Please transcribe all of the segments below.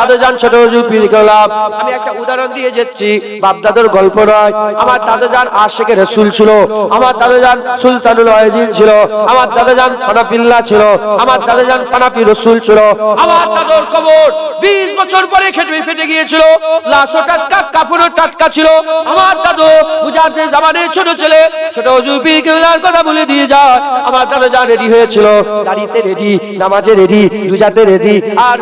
দাদু জান ছোট হুজুর পীর গোলাম। আমি একটা উদাহরণ দিয়ে যাচ্ছি, বাপ দাদুর গল্প নয়। আমার দাদু জান আশিকে রাসূল ছিল, আমার দাদু জান সুলতানুল ওয়াজিন ছিল, আমার দাদু জান ফানাফিল্লাহ ছিল, আমার দাদু জান ফানাফি রাসূল ছিল। আমার দাদুর কবর 20 বছর পরে ফেটে গিয়েছিল, লাশও টাটকা, কাফনও টাটকা ছিল। আমার দাদু মুজাদ্দিদ জামানের ছোট ছেলে ছোট হুজুর পীর গোলামের কথা বলে দিয়ে যায়। আমার দাদু জান রেডি হয়েছিল, দাড়িতে রেডি, নামাজে রেডি, রোজাতে রেডি, আর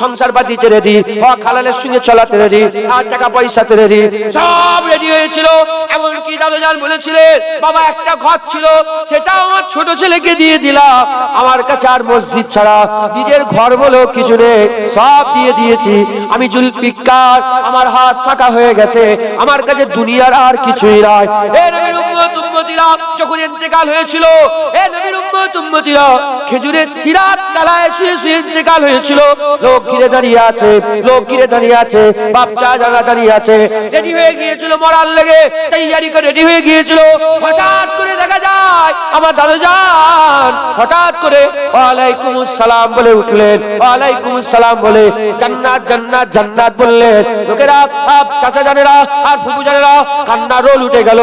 সংসার পাতিতে রেডি, হক হালালের সঙ্গে চলাতে রেডি, আর টাকা পয়সাতে রেডি, সব রেডি হয়েছিল। এমনকি দাদু জান বলেছিলেন, বাবা একটা ঘর ছিল সেটা আমার ছোট ছেলেকে দিয়ে দিলাম, আমার কাছে আর মসজিদ ছাড়া নিজের ঘর বলে কিছু নেই, সব দিয়ে দিয়েছি। আমি জুলফিকার, আমার হাত ফাঁকা হয়ে গেছে, আমার কাছে দুনিয়ার আর কিছুই নাই। এ নবীর উম্মত উম্মতিরা, যখন ইন্তেকাল হয়েছিল, এ নবীর উম্মত উম্মতিরা, খেজুরের চিরাত তলায় শুয়ে শুয়ে ইন্তেকাল হয়েছিল। লোক ঘিরে দাঁড়িয়ে আছে, লোক ঘিরে দাঁড়িয়ে আছে, বাচ্চা যারা দাঁড়িয়ে আছে, রেডি হয়ে গিয়েছিল মরার লেগে, তৈয়ারি করে রেডি হয়ে গিয়েছিল। হঠাৎ করে দেখা যায় আমার দাদু জান হঠাৎ করে ওয়ালাইকুমুস সালাম বলে উঠলেন, ওয়ালাইকুমুস সালাম বলে জান্নাত জান্নাত জান্নাত বললেন। লোকেরা, চাচা জানেরা আর ফুফু জানেরা কান্না রোল উঠে গেল।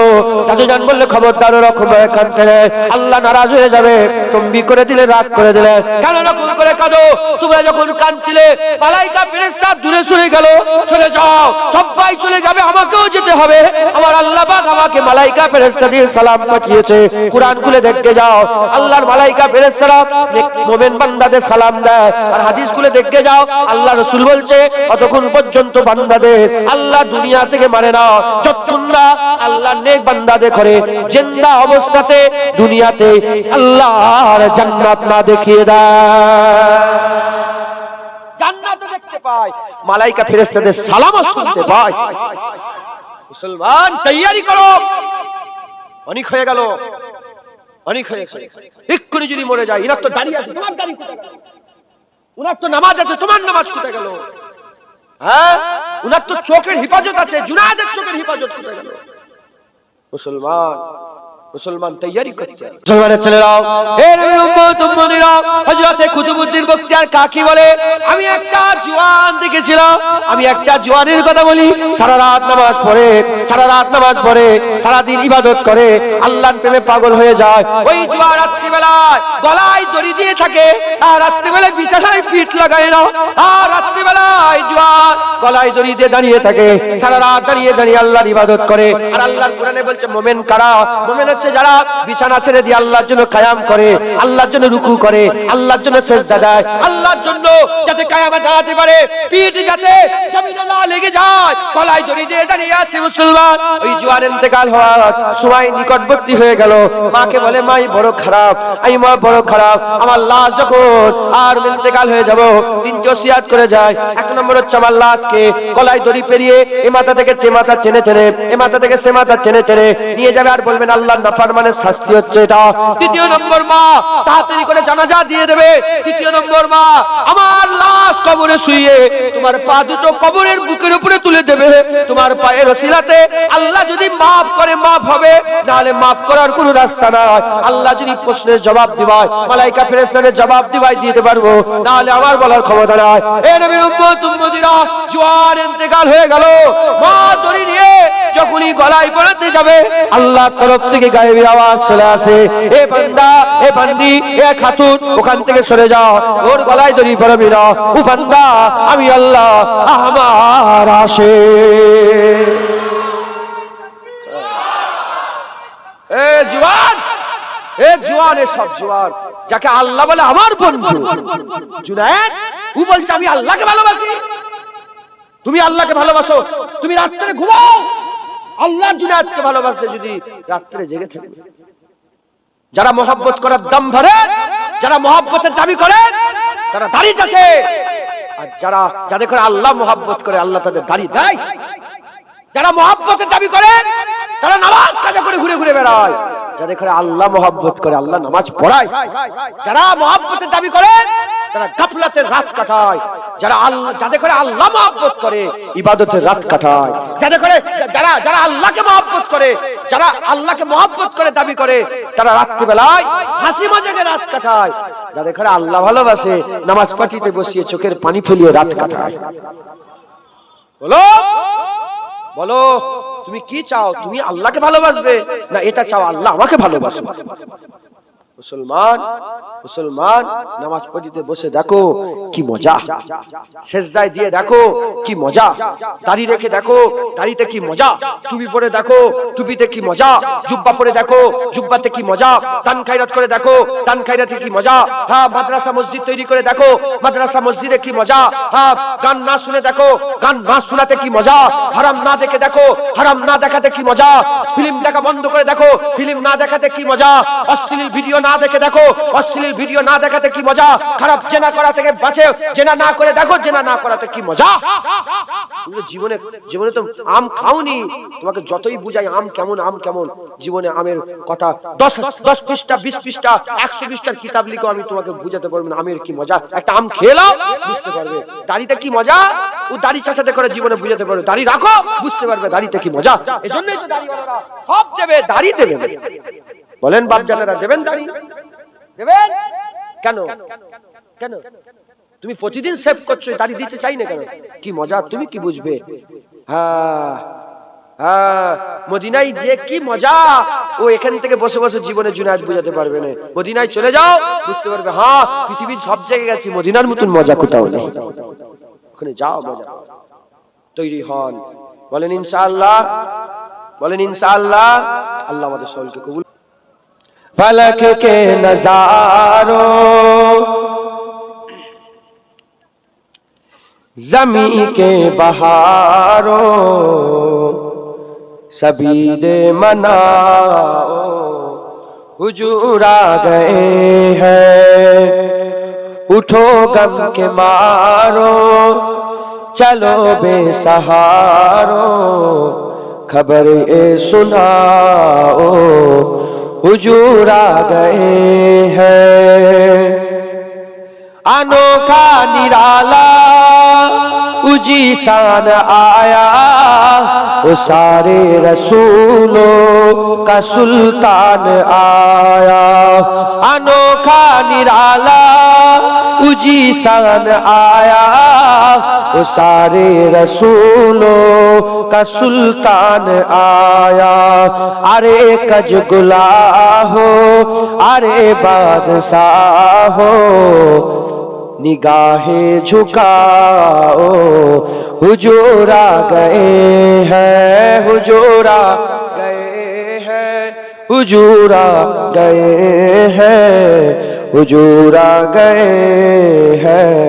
দাদু জান বললে, খবরদার রকম এখান থেকে, আল্লাহ নারাজ হয়ে যাবে। তম্বি করে দিলে, রাগ করে দিলে, কেন রকম করে কাঁদো? তোমরা যখন কাঁদছিলে মালাইকা ফেরেশতা দূরে সরে গেল, চলে যাও, সবাই চলে যাবে, আমাকেও যেতে হবে। আমার আল্লাহ পাক আমাকে মালাইকা ফেরেশতা দিয়ে সালাম পাঠিয়েছে। কুরআন খুলে দেখতে যাও, আল্লাহর মালাইকা ফেরেশতারা মুমিন বান্দাদের সালাম দেয়। আর হাদিস খুলে দেখতে যাও, আল্লাহ রাসূল বলছে, অতক্ষণ পর্যন্ত বান্দাদের আল্লাহ দুনিয়া থেকে মানে না, যতক্ষণ না আল্লাহ নেক বান্দাদের করে জিন্দা অবস্থাতে দুনিয়াতে আল্লাহর জান্নাত না দেখিয়ে দেয়। জান্নাতও দেখতে পায়, মালাইকা ফেরেশতাদের সালামও শুনতে পায়। মুসলমান তৈয়ারি করো, অনেক হয়ে গেল, অনেক হয়েছে। এক্ষুনি যদি মরে যায়, এরা তো দাঁড়িয়ে আছে, তোমার দাঁড়িয়ে কোথায় গেল? উনার তো নামাজ আছে, তোমার নামাজ কোথায় গেল? হ্যাঁ, উনার তো চোখের হেফাজত আছে, জুনায়েদের চোখের হেফাজত কোথায় গেল? মুসলমান, মুসলমান তৈয়ারি করতে হবে। মুসলমানের ছেলেরাও, এর উম্মত উম্মতিরা, হযরতে কুতুবউদ্দিন বখতিয়ার কাকি বলে, আমি একটা জওয়ান দেখেছিলাম। আমি একটা জওয়ানের কথা বলি, সারা রাত নামাজ পড়ে, সারা রাত নামাজ পড়ে, সারা দিন ইবাদত করে, আল্লাহর প্রেমে পাগল হয়ে যায়। ওই জওয়ান রাত্রিবেলায় গলায় দড়ি দিয়ে থাকে, আর রাত্রিবেলায় বিছানায় পিঠ লাগায় না, আর রাত্রিবেলায় জওয়ান গলায় দড়ি দিয়ে দাঁড়িয়ে থাকে, সারা রাত দাঁড়িয়ে দাঁড়িয়ে আল্লাহর ইবাদত করে। আর আল্লাহর কোরআনে বলছে, মুমিন কারা? মুমিন যারা বিছানা ছেড়ে দিয়ে আল্লাহর জন্য কায়াম করে, আল্লাহর জন্য রুকু করে, আল্লাহর জন্য সিজদা দেয়, আল্লাহর জন্য যাতে কায়ামে দাঁড়াতে পারে, পিঠ যাতে জমিনে না লেগে যায়, গলায় দড়ি দিয়ে দাঁড়িয়ে আছে। মুসলমান, ওই জওয়ান ইন্তেকাল হওয়ার সময় নিকটবর্তী হয়ে গেল। মাকে বলে, মাই বড় খারাপ, এই মা বড় খারাপ, আমার লাশ যখন আর ইন্তেকাল হয়ে যাব, তিনটি ওসিয়াত করে যায়। এক নম্বর হচ্ছে, আমার লাশকে গলায় দড়ি পেরিয়ে এ মাথা থেকে তে মাথা টেনে টেনে, এ মাথা থেকে সে মাথা টেনে টেনে নিয়ে যাবে, আর বলবেন আল্লাহ নাফরমানের শাস্তি হচ্ছে এটা। দ্বিতীয় নম্বর, মা তাড়াতাড়ি করে জানাজা দিয়ে দেবে। তৃতীয় নম্বর, মা আমার লাশ কবরে শুইয়ে তোমার পা দুটো কবরের বুকের উপরে তুলে দেবে। তোমার পায়ের ওসিলাতে আল্লাহ যদি মাফ করে মাফ হবে, নাহলে মাফ করার কোনো রাস্তা নাই। আল্লাহ যদি প্রশ্নের জবাব দিবায়, মালাইকা ফেরেশতাদের জবাব দিবায় দিতে পারবো, নাহলে আমার বলার ক্ষমতা নাই। এ নবীর উম্মত উম্মতিরা, জওয়ান ইন্তেকাল হয়ে গেল, মা দড়ি নিয়ে যখনই গলায় পড়াতে যাবে, আল্লাহর তরফ থেকে গায়েবী আওয়াজ চলে আসে, এ বান্দা, এ বান্দি, এ খাতুন, ওখান থেকে সরে যাও, ওর গলায় দড়ি পড়াবি না। ও বান্দা, আমি আল্লাহ, আমার আসে। এ জওয়ান, এ জওয়ান, এ সব জওয়ান যাকে আল্লাহ বলে আমার বন্ধু, জুনায়েদ, ও বলছে আমি আল্লাহকে ভালোবাসি। তুমি আল্লাহকে ভালোবাসো, তুমি রাত্রে ঘুমাও, আল্লাহ জুনায়েদকে ভালোবাসে যদি রাত্রে জেগে থাকে। যারা মহব্বত করার দম ধরে, যারা মহব্বতের দাবি করে, তারা দাড়ি চাচে। আর যারা যাদের করে আল্লাহ মহব্বত করে, আল্লাহ তাদের দাড়ি দেয়। যারা মহব্বতের দাবি করে, তারা নামাজ কাজা করে ঘুরে ঘুরে বেড়ায়। যাদের ঘরে আল্লাহ মহব্বত করে, আল্লাহ নামাজ পড়ায়, যারা মহব্বতের দাবি করে তারা গাফলাতের রাত কাটায়, যাদের ঘরে আল্লাহ মহব্বত করে ইবাদতের রাত কাটায়, যারা আল্লাহকে মহব্বত করে, যারা আল্লাহকে মহব্বত করে দাবি করে তারা রাত্রিবেলায় হাসি মজাকে রাত কাটায়, যাদের ঘরে আল্লাহ ভালোবাসে নামাজ পাঠিতে বসিয়ে চোখের পানি ফেলিয়ে রাত কাটায়। বলো বলো তুমি কি চাও? তুমি আল্লাহকে ভালোবাসবে না এটা চাও আল্লাহ আমাকে ভালোবাসবে? মুসলমান নামাজ পড়িতে বসে দেখো কি মজা, সেজদায় দিয়ে দেখো কি মজা, দাড়ি রেখে দেখো দাড়িতে কি মজা, টুপি পরে দেখো টুপিতে কি মজা, জুব্বা পরে দেখো জুব্বাতে কি মজা, দান খায়রাত করে দেখো দান খায়রাতে কি মজা, হ্যাঁ মাদ্রাসা মসজিদ তৈরি করে দেখো মাদ্রাসা মসজিদে কি মজা, হ্যাঁ গান না শুনে দেখো গান না শোনাতে কি মজা, হারাম না দেখে দেখো হারাম না দেখাতে কি মজা, ফিল্ম দেখা বন্ধ করে দেখো ফিল্ম না দেখাতে কি মজা, অশ্লীল ভিডিও না দেখে দেখো অশ্লীল ভিডিও না দেখাতে কি মজা, খারাপ জেনা করা থেকে বাঁচে জেনা না করে দেখো জেনা না করাতে কি মজা। জীবনে তো আম খাওনি, তোমাকে যতই বুঝাই আম কেমন জীবনে আমের কথা 10 পৃষ্ঠা 20 পৃষ্ঠা 100 পৃষ্ঠার কিতাব লিখো আমি তোমাকে বুঝাতে পারবো না আমের কি মজা। একটা আম খেয়ে নাও বুঝতে পারবে দাড়িতে কি মজা, ও দাড়ি চাচাতে করে জীবনে বুঝাতে পারবে, দাড়ি রাখো বুঝতে পারবে দাড়িতে কি মজা। এজন্যই তো দাড়িওয়ালারা সব দেবে, দাড়ি দেবে। বলেন বাপজানেরা দেবেন দাড়ি দেবেন কেন? কেন তুমি প্রতিদিন সেভ করছো, দাড়ি দিতে চাই না কেন? কি মজা তুমি কি বুঝবে? মদিনায় যে কি মজা, ও এখান থেকে বসে বসে জীবনে জুনায়েদ বুঝাতে পারবে না। মদিনায় চলে যাও বুঝতে পারবে, হ্যাঁ পৃথিবীর সব জায়গায় গেছি মদিনার মতন মজা কোথাও নেই। ওখানে যাও মজা তৈরি হন। বলেন ইনশাআল্লাহ, বলেন ইনশাআল্লাহ। আল্লাহ আমাদের সকলকে কবুল। फलक के नजारों जमी के बहारों सभी दे मनाओ हुजूर आ गए हैं, उठो गम के मारो चलो बेसहारो खबर ए सुनाओ हुजूर आ गए हैं। अनोखा निराला उजी शान आया, वो सारे रसूलों का सुल्तान आया। अनोखा निराला उजी शान आया, वो सारे रसूलों का सुल्तान आया। अरे कज गुला हो अरे बादशाह हो निगाहे झुकाओ हुजूर आ गए हैं, हुजूर आ गए हैं, हुजूर आ गए हैं, हुजूर आ गए हैं,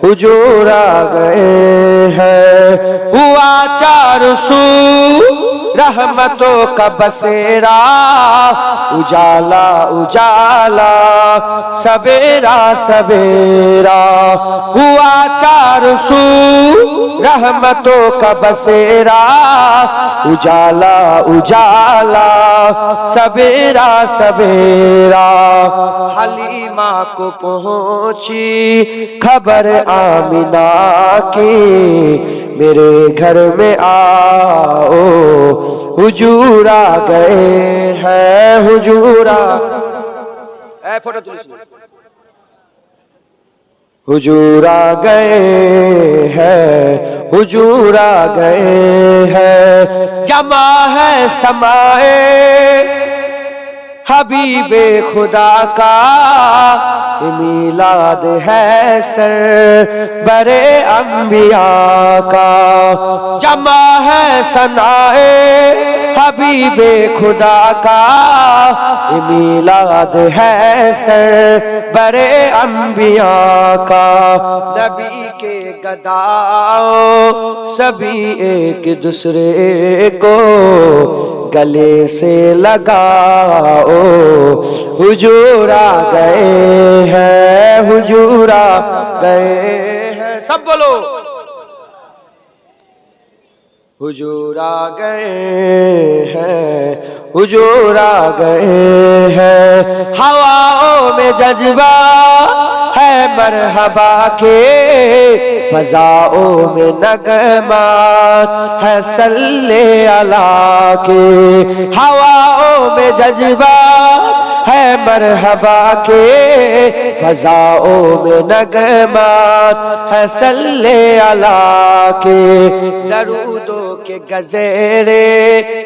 हुजूर आ गए हैं। हुआ चारों सू रहमतों का बसेरा, उजाला उजाला सवेरा सवेरा। हुआ चारों सू रहमतों का बसेरा, उजाला उजाला सवेरा सवेरा। हलीमा को पहुंची खबर आमिना की, मेरे घर में आओ हुजूर आ गए हैं, हुजूर आ फोटो तुलिस हुजूर आ गए हैं, हुजूर आ गए हैं। जमा है समाए हबीबे खुदा का, मिलाद है सर बरे अंबिया का। जमा है सनाए हबीबे खुदा का, मिलाद है सर बरे अंबिया का। नबी के गदाओं सभी एक दूसरे को गले से लगाओ हुजूर आ गए हैं, हुजूर आ गए हैं। सब बोलो हुजूर आ गए हैं, हुजूर आ गए हैं। हवाओं में जज्बा है मरहबा के, फजाओं में नगमात है सल्ले अला के। हवाओं में जज्बा है मरहबा के, फजाओं में नगमात है सल्ले अला के। दरूदों के गज़ेरे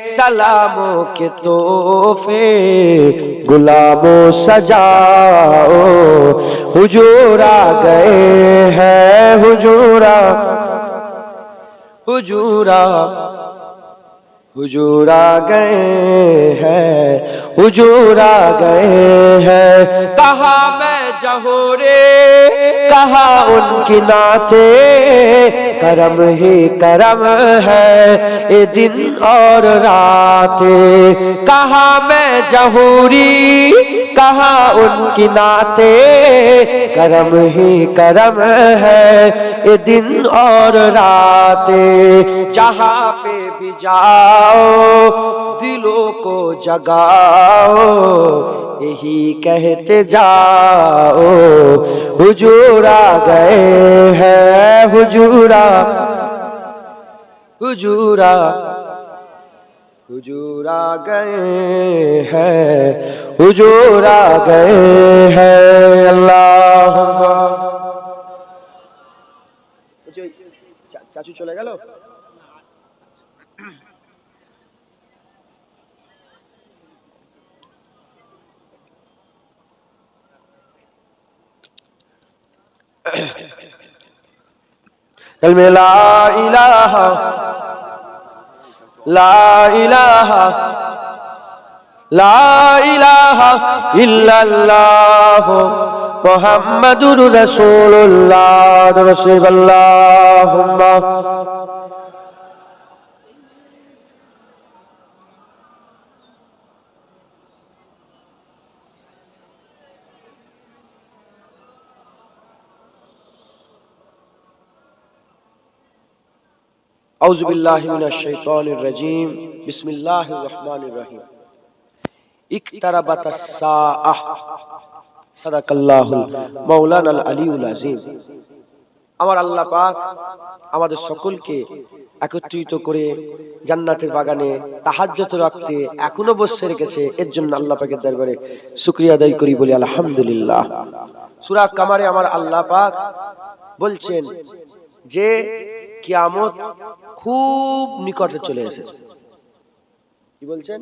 सलामों के तोहफे गुलामों सजाओ, हुजूर आ गए हैं, हुजूरा हुजूरा हुजूर आ गए हैं, हुजूर आ गए हैं। कहा मैं जहोरे कहा उनकी नाते, करम ही करम है ये दिन और रातें। कहा मैं जहूरी कहा उनकी नाते, करम ही करम है ये दिन और रातें। जहाँ पे भी जाओ दिलों को जगाओ, यही कहते जाओ, हुजूर आ गए हैं, हुजूरा हुजूरा हुजूर आ गए हैं, हुजूर आ गए हैं। अल्लाहुम्मा चाचू चले গেল। ला इलाहा ला इलाहा ला इलाहा इल्लल्लाह मुहम्मदुर रसूलुल्लाह रसूलुल्लाहुम्मा। औज़ु बिल्लाहि मिनश शैतानिर रजीम, बिस्मिल्लाहिर रहमानिर रहीम। इक़्तरबतस साअह, सदाकाल्लाहुल मौलानाल अलीउल अज़ीम। আমার আল্লাহ পাক আমাদের সকলকে একত্রিত করে জান্নাতের বাগানে তাহাজ্জুদ রাখতে এখনো বসে রেখেছে, এর জন্য আল্লাহ পাকের দরবারে শুকরিয়া আদায় করি, বলি আলহামদুলিল্লাহ। সূরা কামারে আমার আল্লাহ পাক বলছেন যে কিয়ামত খুব নিকটে চলে এসেছে। কি বলছেন?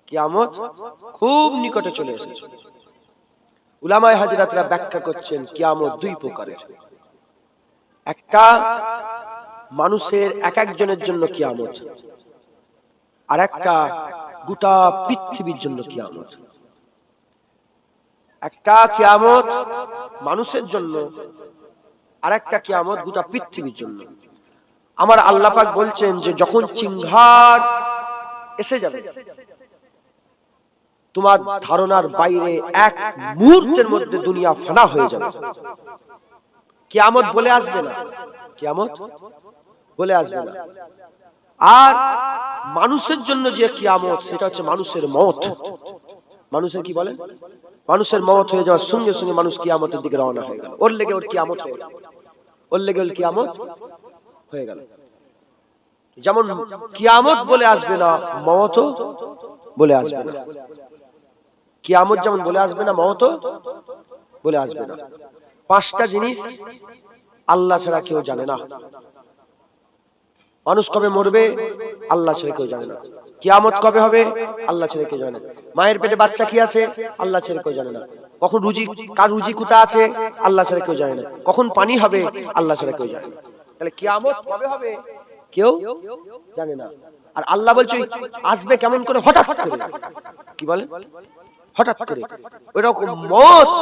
কিয়ামত খুব নিকটে চলে এসেছে। উলামায়ে হাজরাতরা ব্যাখ্যা করছেন কিয়ামত দুই প্রকারের। একটা মানুষের এক একজনের জন্য কিয়ামত, আর একটা গোটা পৃথিবীর জন্য কিয়ামত। একটা কিয়ামত মানুষের জন্য, আর একটা কিয়ামত গোটা পৃথিবীর জন্য। আমার আল্লাহ পাক বলছেন যে যখন চিংহার এসে যাবে, তোমার ধারণার বাইরে এক মুহূর্তের মধ্যে দুনিয়া ফানা হয়ে যাবে, কিয়ামত বলে আসবে না, কিয়ামত বলে আসবে না। আর মানুষের জন্য যে কিয়ামত, সেটা হচ্ছে মানুষের মওত। মানুষের কি বলে? মানুষের মওত হয়ে যাওয়ার সঙ্গে সঙ্গে মানুষ কিয়ামতের দিকে রওনা হয়ে গেল। ওর লেগে ওর কিয়ামত হয়ে গেল, ওর লেগে ওর কিয়ামত হয়ে গেল। যেমন কিয়ামত বলে আসবে না, মওতও বলে আসবে না। কিয়ামত যেমন বলে আসবে না, মওতও বলে আসবে না। পাঁচটা জিনিস আল্লাহ ছাড়া কেউ জানে না। মানুষ কবে মরবে আল্লাহ ছাড়া কেউ জানে না। কিয়ামত কবে হবে আল্লাহ ছাড়া কেউ জানে না। মায়ের পেটে বাচ্চা কি আছে আল্লাহ ছাড়া কেউ জানে না। কখন রুজি, কার রুজি কোথা আছে আল্লাহ ছাড়া কেউ জানে না। কখন পানি হবে আল্লাহ ছাড়া কেউ জানে না। তাহলে কিয়ামত কবে হবে কেউ জানে না। আর আল্লাহ বলছে আসবে কেমন করে? হঠাৎ করে। কি বলে? হঠাৎ করে। ওই রকম মওত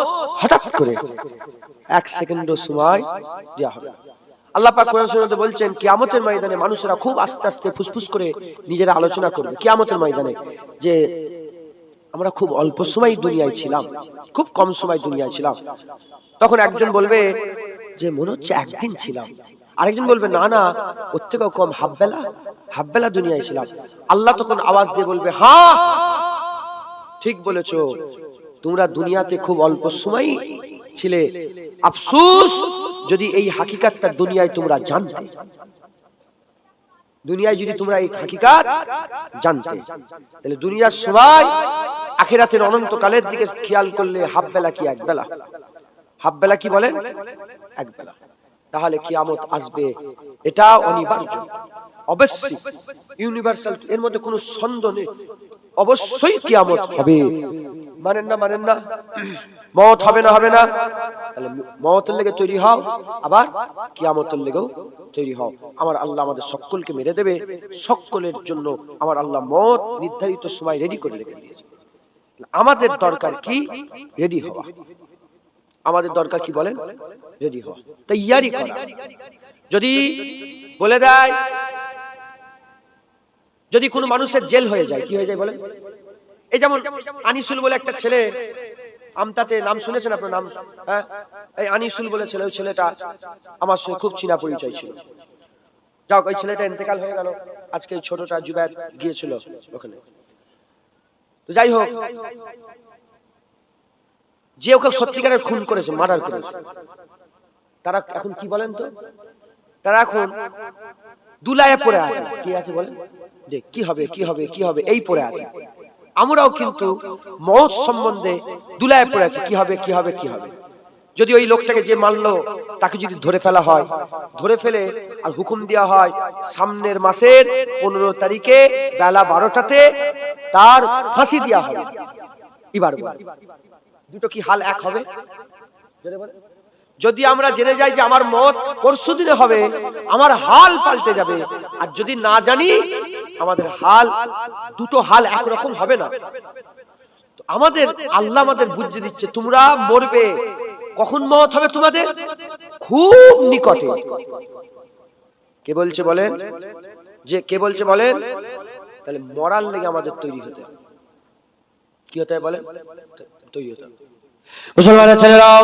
হঠাৎ করে, এক সেকেন্ডও সময় দেওয়া হবে। আল্লাহ পাক কোরআন শরীফে বলছেন কিয়ামতের ময়দানে মানুষেরা খুব আস্তে আস্তে ফুসফুস করে নিজেরা আলোচনা করবে কিয়ামতের ময়দানে, যে আমরা খুব অল্প সময় দুনিয়ায় ছিলাম, খুব কম সময় দুনিয়ায় ছিলাম। তখন একজন বলবে যে মনে হচ্ছে একদিন ছিলাম, আরেকজন বলবে না না, ওর থেকেও কম, হাফ বেলা দুনিয়ায় ছিলাম। আল্লাহ তখন আওয়াজ দিয়ে বলবে হ্যাঁ ঠিক বলেছো, তোমরা দুনিয়াতে খুব অল্প সময় ছিলে, আফসোস যদি এই হাকিকাতটা দুনিয়ায় তোমরা জানতে, দুনিয়ায় যদি তোমরা এই হাকিকাত জানতে, তাহলে দুনিয়ার সবাই আখিরাতের অনন্তকালের দিকে খেয়াল করলে হাফ বেলা কি এক বেলা, হাফ বেলা কি বলেন এক বেলা, তাহলে কিয়ামত আসবে, এটা অনিবার্য, অবশ্যই ইউনিভার্সাল, এর মধ্যে কোনো সন্দেহ নেই, অবশ্যই কিয়ামত হবে। মানেন না মওত হবে না তাহলে মওতের লেগে তৈরি হও, আবার কিয়ামতের লেগেও তৈরি হও। আমার আল্লাহ আমাদের সকলকে মেরে দেবে, সকলের জন্য আমার আল্লাহ মওত নির্ধারিত সময় রেডি করে রেখে দিয়েছে। আমাদের দরকার কি রেডি হওয়া, আমাদের দরকার কি বলেন রেডি হওয়া, তৈয়ারি করা। যদি বলে দেয়, যদি কোনো মানুষের জেল হয়ে যায়, কি হয়ে যায় বলেন? এই যেমন আনিসুল বলে একটা ছেলে, আমতাতে নাম শুনেছেন আপনার নাম? হ্যাঁ, এই আনিসুল বলে ছেলে, ওই ছেলেটা আমার সঙ্গে খুব চিনা পরিচয় ছিল। যাক, ওই ছেলেটা ইন্তেকাল হয়ে গেল, আজকে ছোটটা জুবায়ের গিয়েছিল ওখানে। তো যাই হোক, যে ওকে সত্যিকারের খুন করেছে, মার্ডার করেছে, তারা এখন কি বলেন তো? তারা এখন দুলায়ে পড়ে আছে। কি আছে বলেন? যে কি হবে এই পড়ে আছে। আমরাও কিন্তু মওত সম্বন্ধে দুলায়ে পড়ে আছি, কি হবে। যদি ওই লোকটাকে যে মারলো তাকে যদি ধরে ফেলা হয়, ধরে ফেলে আর হুকুম দেওয়া হয় সামনের মাসের 15 তারিখে বেলা 12টাতে তার ফাঁসি দেওয়া হবে, এবার দুটো কি হাল এক হবে? যদি আমরা জেনে যাই যে আমার মওত পরশু দিনে হবে, আমার হাল পাল্টে যাবে। আর যদি না জানি, আমাদের হাল, দুটো হাল একরকম হবে না। তো আমাদের আল্লাহ আমাদের বুঝিয়ে দিচ্ছে, তোমরা মরবে, কখন মওত হবে তোমাদের? খুব নিকটে। কে বলছে বলেন? কে বলছে বলেন? তাহলে মরার লেগে আমাদের তৈরি হতে, কি হতে হয় বলেন? তৈরি হতে। মুসলমানের ছেলেরাও,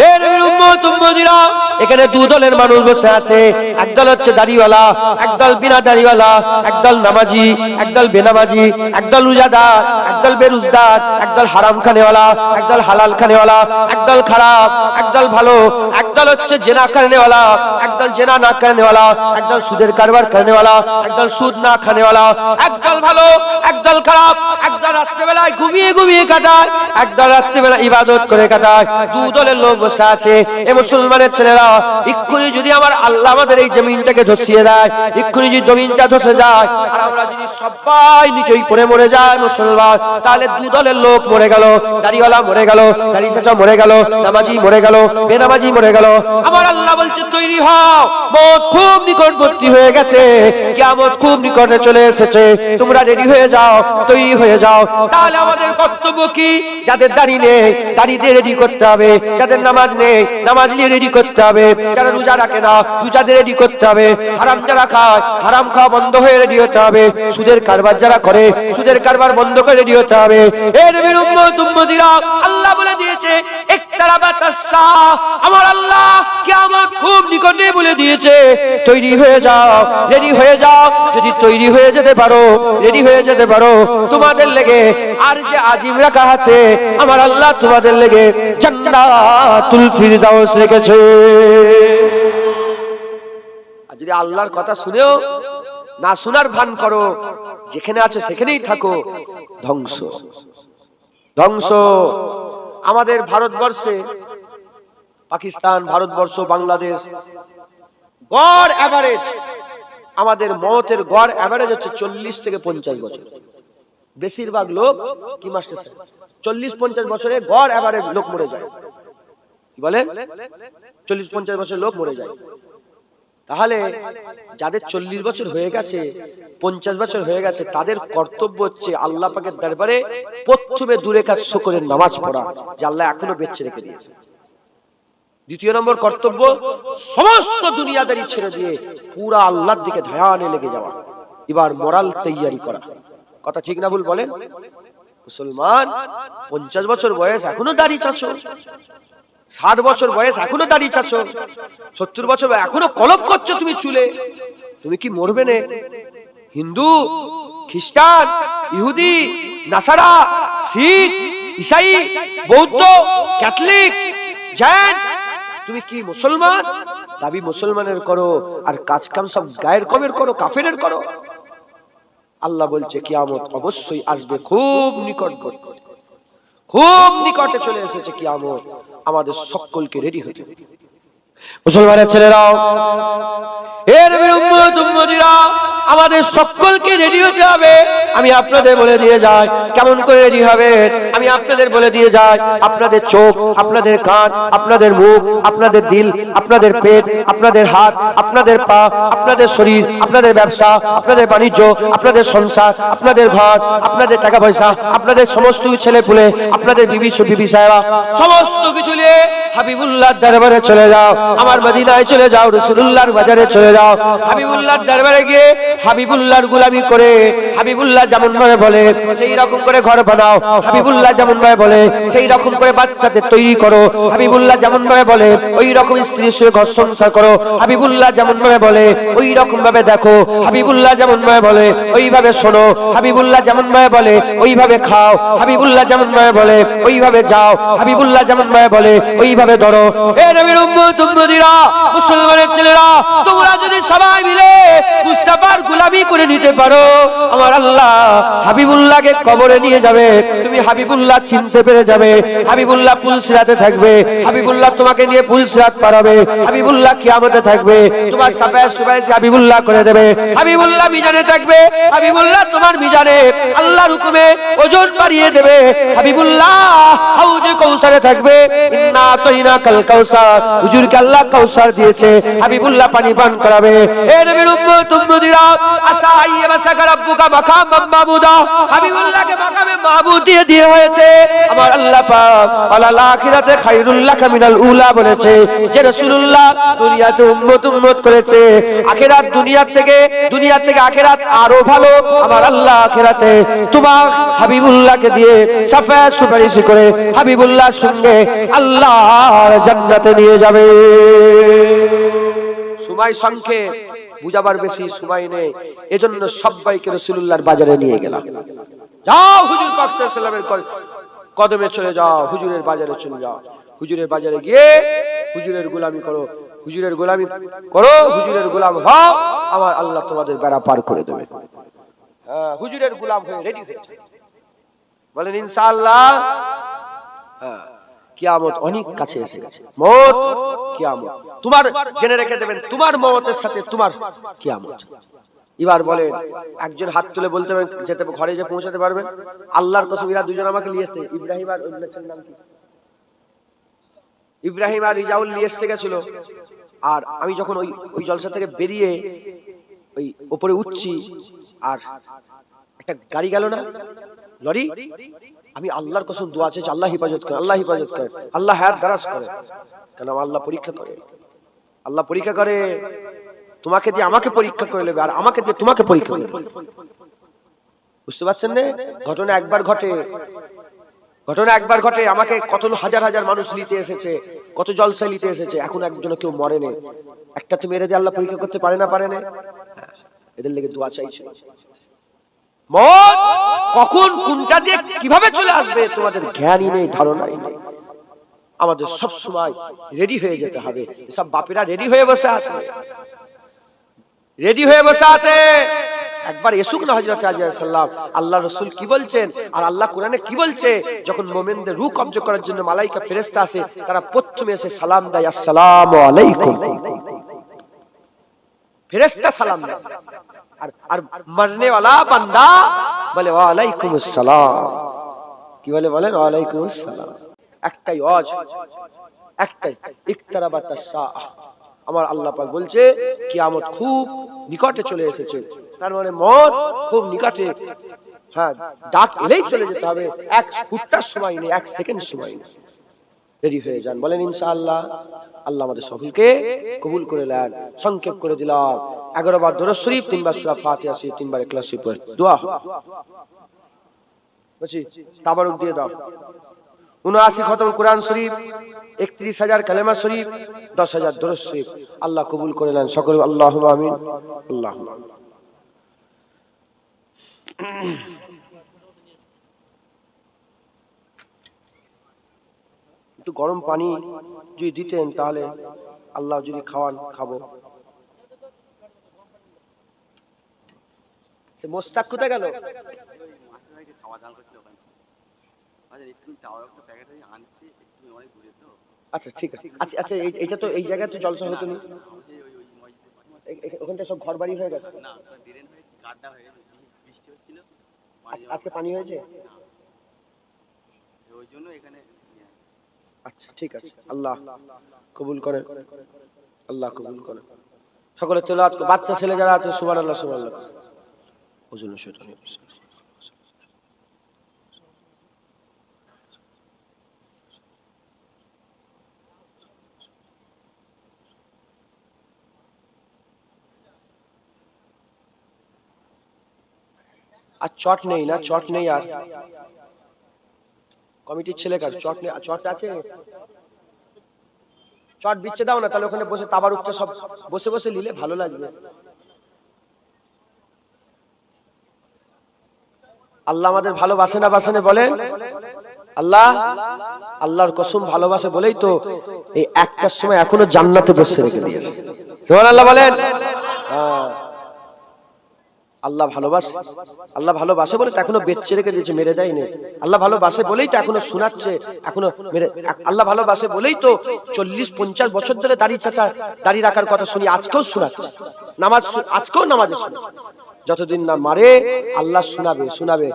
এ নবীর উম্মত উম্মতিরা, এখানে দু দলের মানুষ বসে আছে। একদল হচ্ছে দাড়িওয়ালা, একদল বিনা দাড়িওয়ালা, একদল নামাজি, একদল বেনামাজি, একদল রোজাদার, একদল বেরোজগার, একদল হারাম খানেওয়ালা, একদল হালাল খানেওয়ালা, একদল খারাপ, একদল ভালো, একদল হচ্ছে জেনা খানেওয়ালা, একদল জেনা না খানেওয়ালা, একদল সুদের কারবার খানেওয়ালা, একদল সুদ না খানেওয়ালা, একদল ভালো, একদল খারাপ, একদল রাত্রেবেলায় ঘুমিয়ে কাটায়, একদল রাত্রেবেলা ইবাদত করে কাটায়। দু দলের লোক বসে আছে। এ মুসলমানের ছেলেরা, এক্ষুনি যদি আমার আল্লাহ আমাদের এই জমিনটাকে ধসিয়ে দেয়, এক্ষুনি যদি জমিনটা ধসে যায়, আর আমরা যদি সবাই নিচেই পড়ে মরে যায় মুসলমান, তাহলে দু দলের লোক মরে গেল, দাড়িওয়ালা মরে গেল, দাড়ি চাচা মরে গেল, নামাজি মরে গেল, বেনামাজি মরে গেল। আমার আল্লাহ বলছে তৈরি হও, মওত খুব নিকটবর্তী হয়ে গেছে, কিয়ামত খুব নিকটে চলে এসেছে, তোমরা রেডি হয়ে যাও, তৈরি হয়ে যাও। তাহলে আমাদের কর্তব্য কি? যাদের দাড়ি নেই, দাড়িতে রেডি করতে হবে। যাদের নামাজ নেই, নামাজ নিয়ে রেডি করতে হবে। যারা রোজা রাখে না, রোজাদের রেডি করতে হবে। হারাম যারা খায়, হারাম খাওয়া বন্ধ হয়ে রেডি হতে হবে। সুদের কারবার যারা করে, সুদের কারবার বন্ধ করে রেডি হতে হবে। এ নবীর উম্মত উম্মতিরা, আল্লাহ বলে দিয়েছে ইকতারাবাতাস সাআ, আমার আল্লাহ কিয়ামত খুব নিকটে বলে দিয়েছে, তৈরি হয়ে যাও, রেডি হয়ে যাও। যদি তৈরি হয়ে যেতে পারো, রেডি হয়ে যেতে পারো, তোমাদের লেগে আর যে আজিম রাখা আছে, আমার আল্লাহ তোমাদের লেগে জান্নাতুল ফিরদাউস রেখেছে। আর যদি আল্লাহর কথা শুনেও না শোনার ভান করো, যেখানে আছো সেখানেই থাকো, ধ্বংস। আমাদের ভারতবর্ষে, পাকিস্তান, ভারতবর্ষ, বাংলাদেশ, গড় এভারেজ আমাদের মওতের গড় এভারেজ হচ্ছে 40 থেকে 50 বছর। বেশিরভাগ লোক কি মাস্টার সাহেব 40-50 বছরে গড় এভারেজ লোক মরে যায়। কি বলেন? 40-50 বছর লোক মরে যায়। তাহলে যাদের 40 বছর হয়ে গেছে, 50 বছর হয়ে গেছে, তাদের কর্তব্য হচ্ছে আল্লাহ পাকের দরবারে প্রথমে দূরে কাজ শুকরের নামাজ পড়া, যে আল্লাহ এখনো বেঁচে রেখে দিয়েছে। দ্বিতীয় নম্বর কর্তব্য, সমস্ত দুনিয়াদারি ছেড়ে দিয়ে পুরা আল্লাহর দিকে ধ্যানে লেগে যাওয়া, এবার মোরাল তৈয়ারি করা। কথা ঠিক না ভুল বলেন? মুসলমান 50 বছর বয়স, এখনো দাড়ি চাচ্ছ, 60 বছর বয়স এখনো দাঁড়িয়ে আছো, 70 বছর এখনো কলপ করছো তুমি চুলে, তুমি কি মরবে না? হিন্দু, খ্রিস্টান, ইহুদি, নাসারা, শিখ, ঈসাই, বৌদ্ধ, ক্যাথলিক, জৈন, তুমি কি মুসলমান? দাবি মুসলমানের করো আর কাজ কাম সব গায়ের কমের করো, কাফেরের করো। আল্লাহ বলছে কিয়ামত অবশ্যই আসবে, খুব নিকটবর্তী, খুব নিকটে চলে এসেছে কিয়ামত। আমাদের সকলকে রেডি হতে হবে। মুসলমানের ছেলেরাও, এর উম্মত উম্মতিরা, আমাদের সকলকে রেডি হতে হবে। আমি আপনাদের বলে দিয়ে যাই কেমন করে রেডি হবে। আমি আপনাদের বলে দিয়ে যাই, আপনাদের চোখ, আপনাদের কান, আপনাদের মুখ, আপনাদের দিল, আপনাদের পেট, আপনাদের হাত, আপনাদের পা, আপনাদের শরীর, আপনাদের ব্যবসা, আপনাদের বাণিজ্য, আপনাদের সংসার, আপনাদের ঘর, আপনাদের টাকা পয়সা, আপনাদের সমস্ত ছেলে পুলে, আপনাদের বিবি সাহেবা, সমস্ত কিছু নিয়ে হাবিবুল্লাহর দরবারে চলে যাও। আমার মদিনায় চলে যাও, রাসূলুল্লাহর বাজারে চলে যাও। হাবিবুল্লাহর দরবারে গিয়ে হাবিবুল্লাহর গোলামি করে, হাবিবুল্লাহ যেমন ভাবে বলে সেই রকম করে ঘর বানাও। হাবিবুল্লাহ যেমন ভাবে বলে সেই রকম করে বাচ্চাদের তৈরি করো। হাবিবুল্লাহ যেমন ভাবে বলে ওই রকম স্ত্রীর সঙ্গে ঘর সংসার করো। হাবিবুল্লাহ যেমন ভাবে বলে ওই রকম ভাবে দেখো। হাবিবুল্লাহ যেমন ভাবে বলে ওইভাবে শোনো। হাবিবুল্লাহ যেমন ভাবে বলে ওইভাবে খাও। হাবিবুল্লাহ যেমন ভাবে বলে ওইভাবে যাও। হাবিবুল্লাহ যেমন ভাবে বলে ওইভাবে ধরো। এ নবীর উম্মত উম্মতিরা, মুসলমানের ছেলেরা, তোমরা যদি সবাই মিলে মুস্তাফার গোলামি করে নিতে পারো, আমার আল্লাহ হাবিবুল্লাহকে কবরে নিয়ে যাবে। তুমি হাবিবুল্লাহ চিনতে পেরে যাবে। হাবিবুল্লাহ পুলসিরাতে থাকবে। হাবিবুল্লাহ তোমাকে নিয়ে পুলসিরাত পারাবে। হাবিবুল্লাহ কিয়ামতে থাকবে, তোমার সাফায়ে সুবাইসে হাবিবুল্লাহ করে দেবে। হাবিবুল্লাহ মিজানে থাকবে। হাবিবুল্লাহ তোমার মিজানে আল্লাহর হুকুমে ওজন বাড়িয়ে দেবে। হাবিবুল্লাহ হাউজে কাউসারে থাকবে। ইন্না আতাইনা কাল কাউসার, হুজুরকে আল্লাহ কাউসার দিয়েছে, হাবিবুল্লাহ পানি পান করাবে। এ নবীর উম্মত উম্মতিরা, আসাই মাসাকা রাব্বুকা মাকামান মাহমুদা, হাবিবুল্লাহকে মাকামে মাহমুদ দিয়ে হয়েছে। আমার আল্লাহ পাক আলাল আখিরাতে খায়রুল লাকা মিনাল উলা বলেছে যে রাসূলুল্লাহ দুনিয়াতে উম্মত করেছে, আখিরাত দুনিয়া থেকে আখিরাত আরো ভালো। আমার আল্লাহ আখিরাতে তোমার হাবিবুল্লাহকে দিয়ে সাফায়ে সুপারিশ করে হাবিবুল্লাহর সঙ্গে আল্লাহর জান্নাতে নিয়ে যাবে। সময় সংক্ষেপ, বুঝাবার বেশি সময় নেই, এজন্য সবাইকে রাসূলুল্লাহর বাজারে নিয়ে গেলাম। যাও হুজুর পাক সাল্লাল্লাহু আলাইহি ওয়াসাল্লামের কদমে চলে যাও, হুজুরের বাজারে চলে যাও। হুজুরের বাজারে গিয়ে হুজুরের গোলামি করো, হুজুরের গোলামি করো, হুজুরের গোলাম হও। আমার আল্লাহ তোমাদের বেড়া পার করে দেবে। হ্যাঁ, হুজুরের গোলাম হয়ে রেডি হয়ে যাও, বলেন ইনশাআল্লাহ। হ্যাঁ, কিয়ামত অনেক কাছে এসে গেছে। মওত, কিয়ামত তোমার জেনে রেখে দেবেন, তোমার মওতের সাথে তোমার কিয়ামত। এবার বলেন, একজন হাত তুলে বলতে পারবেন যেতে ঘরে যে পৌঁছাতে পারবেন? আল্লাহর কসম, এরা দুজন আমাকে নিয়ে এসেছে, ইব্রাহিম আর ওই ছেলের নাম কি? ইব্রাহিম আর রিজাউল নিয়ে এসে গেছিল। আর আমি যখন ওই জলসা থেকে বেরিয়ে ওই উপরে উঠছি, আর একটা গাড়ি গেল না, লরি। আমি আল্লাহর কসম দোয়া চেয়েছি, আল্লাহ হিফাজত করে, আল্লাহ হিফাজত করে, আল্লাহ হায়াত দারাজ করে। কেন? আল্লাহ পরীক্ষা করে, আল্লাহ পরীক্ষা করে। তোমাকে দিয়ে আমাকে পরীক্ষা করে নেবে, আর আমাকে দিয়ে তোমাকে পরীক্ষা করে। বুঝতে পারছেন না? ঘটনা একবার ঘটে। আমাকে কত হাজার হাজার মানুষ নিতে এসেছে, কত জলসায় নিতে এসেছে, এখন একজন কেউ মরেনি। একটা তো মেরে দিয়ে আল্লাহ পরীক্ষা করতে পারে না। এদের লেগে দোয়া চাইছে। মত কখন কোনটা দিয়ে কিভাবে চলে আসবে তোমাদের জ্ঞানই নেই, ধারণাই নেই। আমাদের সব সময় রেডি হয়ে যেতে হবে। সব বাপেরা রেডি হয়ে বসে আছে। একবার এসুক না হযরত সাল্লাল্লাহু আলাইহি ওয়াসাল্লাম, আল্লাহ রাসূল কি বলছেন আর আল্লাহ কোরআনে কি বলছে। যখন মুমিনদের রূহ কবজ করার জন্য মালায়েকা ফেরেশতা আসে, তারা প্রথমে এসে সালাম দেয়, আসসালামু আলাইকুম। ফেরেশতা সালাম দেয়, আর মরনে ওয়ালা বান্দা বলে ওয়া আলাইকুমুস সালাম। কি বলেন? ওয়া আলাইকুমুস সালাম। একটাই ওয়াজ, একটাই ইকতারাবাতাস সাআহ। আমার আল্লাহ পাক বলছে কিয়ামত খুব নিকটে চলে এসেছে। তার মানে মত খুব নিকটে। হ্যাঁ, ডাক এলেই চলে যেতে হবে। এক ফুটটার সময় নেই, এক সেকেন্ড সময় নেই। রেডি হয়ে যান, বলেন ইনশাআল্লাহ। আল্লাহ আমাদের সকলকে কবুল করে নেন। সংক্ষেপ করে দিলাম। 11 বার দরুদ শরীফ, 3 বার সূরা ফাতিহা, 3 বার ইখলাস শরীফ দোয়া। বুঝি তাবারুক দিয়ে দাও। 79 খতম কোরআন শরীফ, 31,000 কালেমা শরীফ, 10,000 দরুদ শরীফ। আল্লাহ কবুল করে নেন সকলে, আল্লাহুম্মা আমিন, আল্লাহুম্মা আমিন। একটু গরম পানি যদি দিতেন তাহলে, আল্লাহ যদি খাওয়ান খাবো। সে মোস্তাক কোথায় গেল? আচ্ছা ঠিক আছে। আচ্ছা আচ্ছা, এইটা তো এই জায়গায় তো জলসা হতো না, ওখানটা সব ঘর বাড়ি হয়ে গেছে। আজকে পানি হয়েছে। আচ্ছা ঠিক আছে, আল্লাহ কবুল করেন, আল্লাহ কবুল করেন। সকলে তেলাওয়াত, বাচ্চা ছেলে যারা আছে সুবহানাল্লাহ সুবহানাল্লাহ। ওজন্য সেটা নিয়ে আর চট নেই না, চট নেই। আর কমিটির ছেলে কাজ চট নেই, চট আছে, চট বিচ্ছে দাও না, তাহলে ওখানে বসে তাবারুকটা সব বসে বসে নিলে ভালো লাগবে। আল্লাহ আমাদের ভালোবাসে না বাসে না বলেন? আল্লাহ, আল্লাহর কসম ভালোবাসে বলেই তো এই একটার সময় এখনো জান্নাতে বসে রেখে দিয়েছে। সুবহানাল্লাহ বলেন। আল্লাহ ভালোবাসে, আল্লাহ ভালোবাসে বলে তো এখনো বেঁচে রেখে দিয়েছে, মেরে দেয়নি। আল্লাহ ভালোবাসে বলেই তো এখনো শোনাচ্ছে, এখনো মেরে। আল্লাহ ভালোবাসে বলেই তো 40-50 বছর ধরে দাড়ি চাচা দাড়ি রাখার কথা শুনি, আজকেও শোনাচ্ছে। নামাজ আজকেও নামাজে শুনি, যতদিন না মারে আল্লাহ শোনাবে শোনাবে।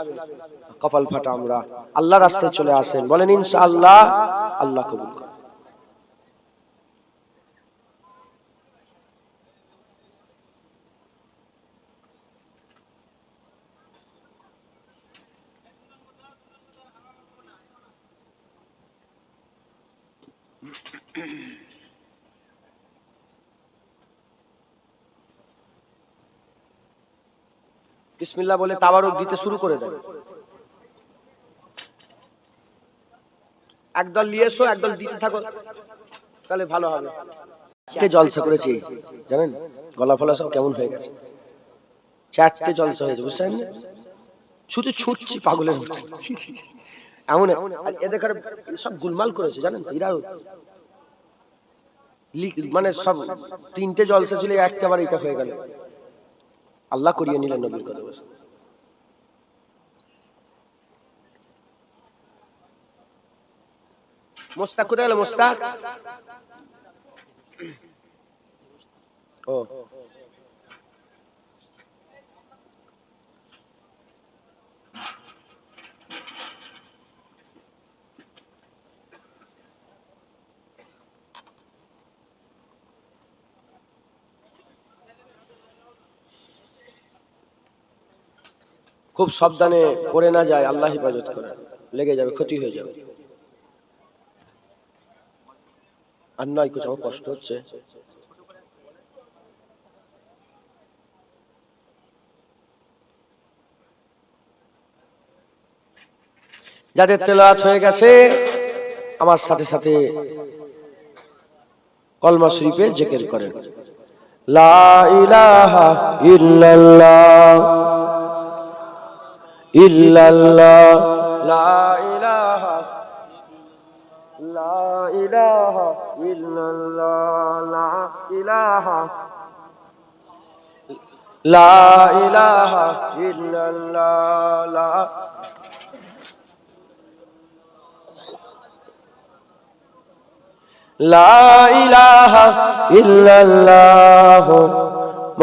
কপাল ফাটা আমরা। আল্লাহ রাস্তায় চলে আসেন, বলেন ইনশাআল্লাহ। আল্লাহ কবুল করে। বিসমিল্লাহ বলে তাবারুক দিতে শুরু করে দেয়। একদল নিয়ে এসো, একদল দিতে থাকো, তাহলে ভালো হবে। কে জলসা করেছি জানেন? গলা ফলা সব কেমন হয়ে গেছে। 4টে জলসা হয়েছে, বুঝছেন? শুধু ছুটছি পাগলের মতো। এমন এদের সব গুলমাল করেছে জানেন তো। এরা মানে সব 3টে জলসা ছিল, একটাবার এটা হয়ে গেল। আল্লাহ করিয়ে নিলেন নবীর কথা বলে। মোস্তাক কোথায় গেল? মোস্তাক ও খুব সাবধানে পড়ে না যায়, আল্লাহ হেফাজত করে। লেগে যাবে, ক্ষতি হয়ে যাবে। আর নয় কিছু, আমার কষ্ট হচ্ছে। যাদের তেলাওয়াত হয়ে গেছে আমার সাথে সাথে কলমা শরীফে জিকির করেন। লা ইলাহা ইল্লাল্লাহ ইল্লাল্লাহ, লা ইলাহা, লা ইলাহা ইল্লাল্লাহ, লা ইলাহা, লা ইলাহা ইল্লাল্লাহ, লা ইলাহা ইল্লাল্লাহ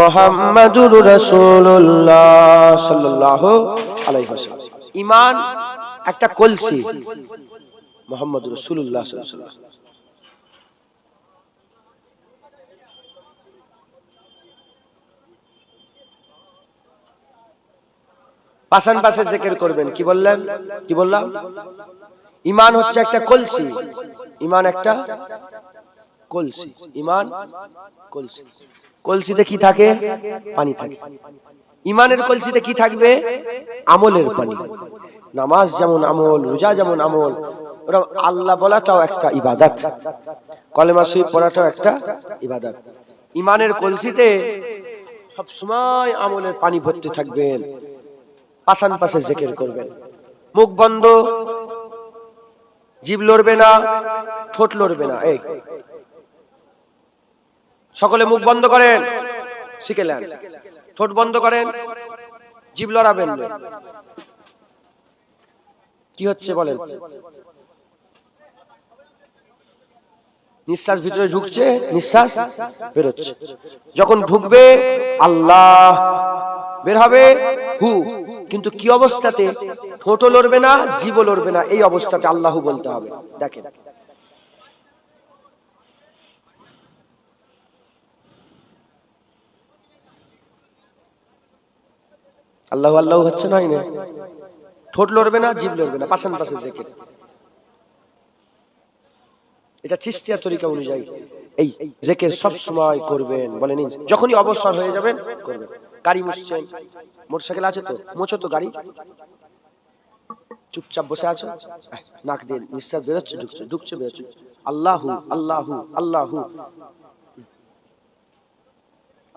মুহাম্মাদুর রাসূলুল্লাহ সাল্লাল্লাহু আলাইহি ওয়াসাল্লাম। ঈমান একটা কলসি, মুহাম্মাদুর রাসূলুল্লাহ সাল্লাল্লাহু আলাইহি ওয়াসাল্লাম। পাশান পাশে জিকির করবেন। কি বললেন? কি বললাম? ঈমান হচ্ছে একটা কলসি। ঈমান একটা কলসি। ঈমান কলসি। কলসিতে কি থাকে? পানি থাকে। ঈমানের কলসিতে কি থাকবে? আমলের পানি। নামাজ যেমন আমল, রোজা যেমন আমল, ওরা আল্লাহ বলাটাও একটা ইবাদত, কলেমা শরীফ পড়াটাও একটা ইবাদত। ইমানের কলসিতে সব সময় আমলের পানি ভরতে থাকবেন, পাশান পাশে জিকির করবেন, মুখ বন্ধ, জিভ লড়বে না, ঠোঁট লড়বে না। এই সকলে মুখ বন্ধ করেন, শিখেলেন। ঠোঁট বন্ধ করেন, জিভ লড়াবেন না। কি হচ্ছে বলেন? নিঃশ্বাস ভিতরে ঢুকছে, নিঃশ্বাস বেরোচ্ছে। যখন ঢুকবে আল্লাহ, বের হবে হু। কিন্তু কি অবস্থাতে? ঠোঁটও লড়বে না, জিভও লড়বে না, এই অবস্থাতে আল্লাহু বলতে হবে। দেখেন, আল্লাহু আল্লাহু হচ্ছে না, ঠোঁট লড়বে না, জিভ লড়বে না, পাশান পাশে জিকির। এটা চিশতিয়া তরিকা অনুযায়ী এই জিকির সব সময় করবেন। বলেন যখনই অবসর হয়ে যাবেন করবেন। গাড়ি মুছছেন, মোটরসাইকেল আছে তো, মোছো তো গাড়ি। চুপচাপ বসে আছো, নাক দিয়ে নিঃশ্বাস বেরোচ্ছে, ঢুকছে, ঢুকছে, বেরোচ্ছে। আল্লাহু আল্লাহু আল্লাহু,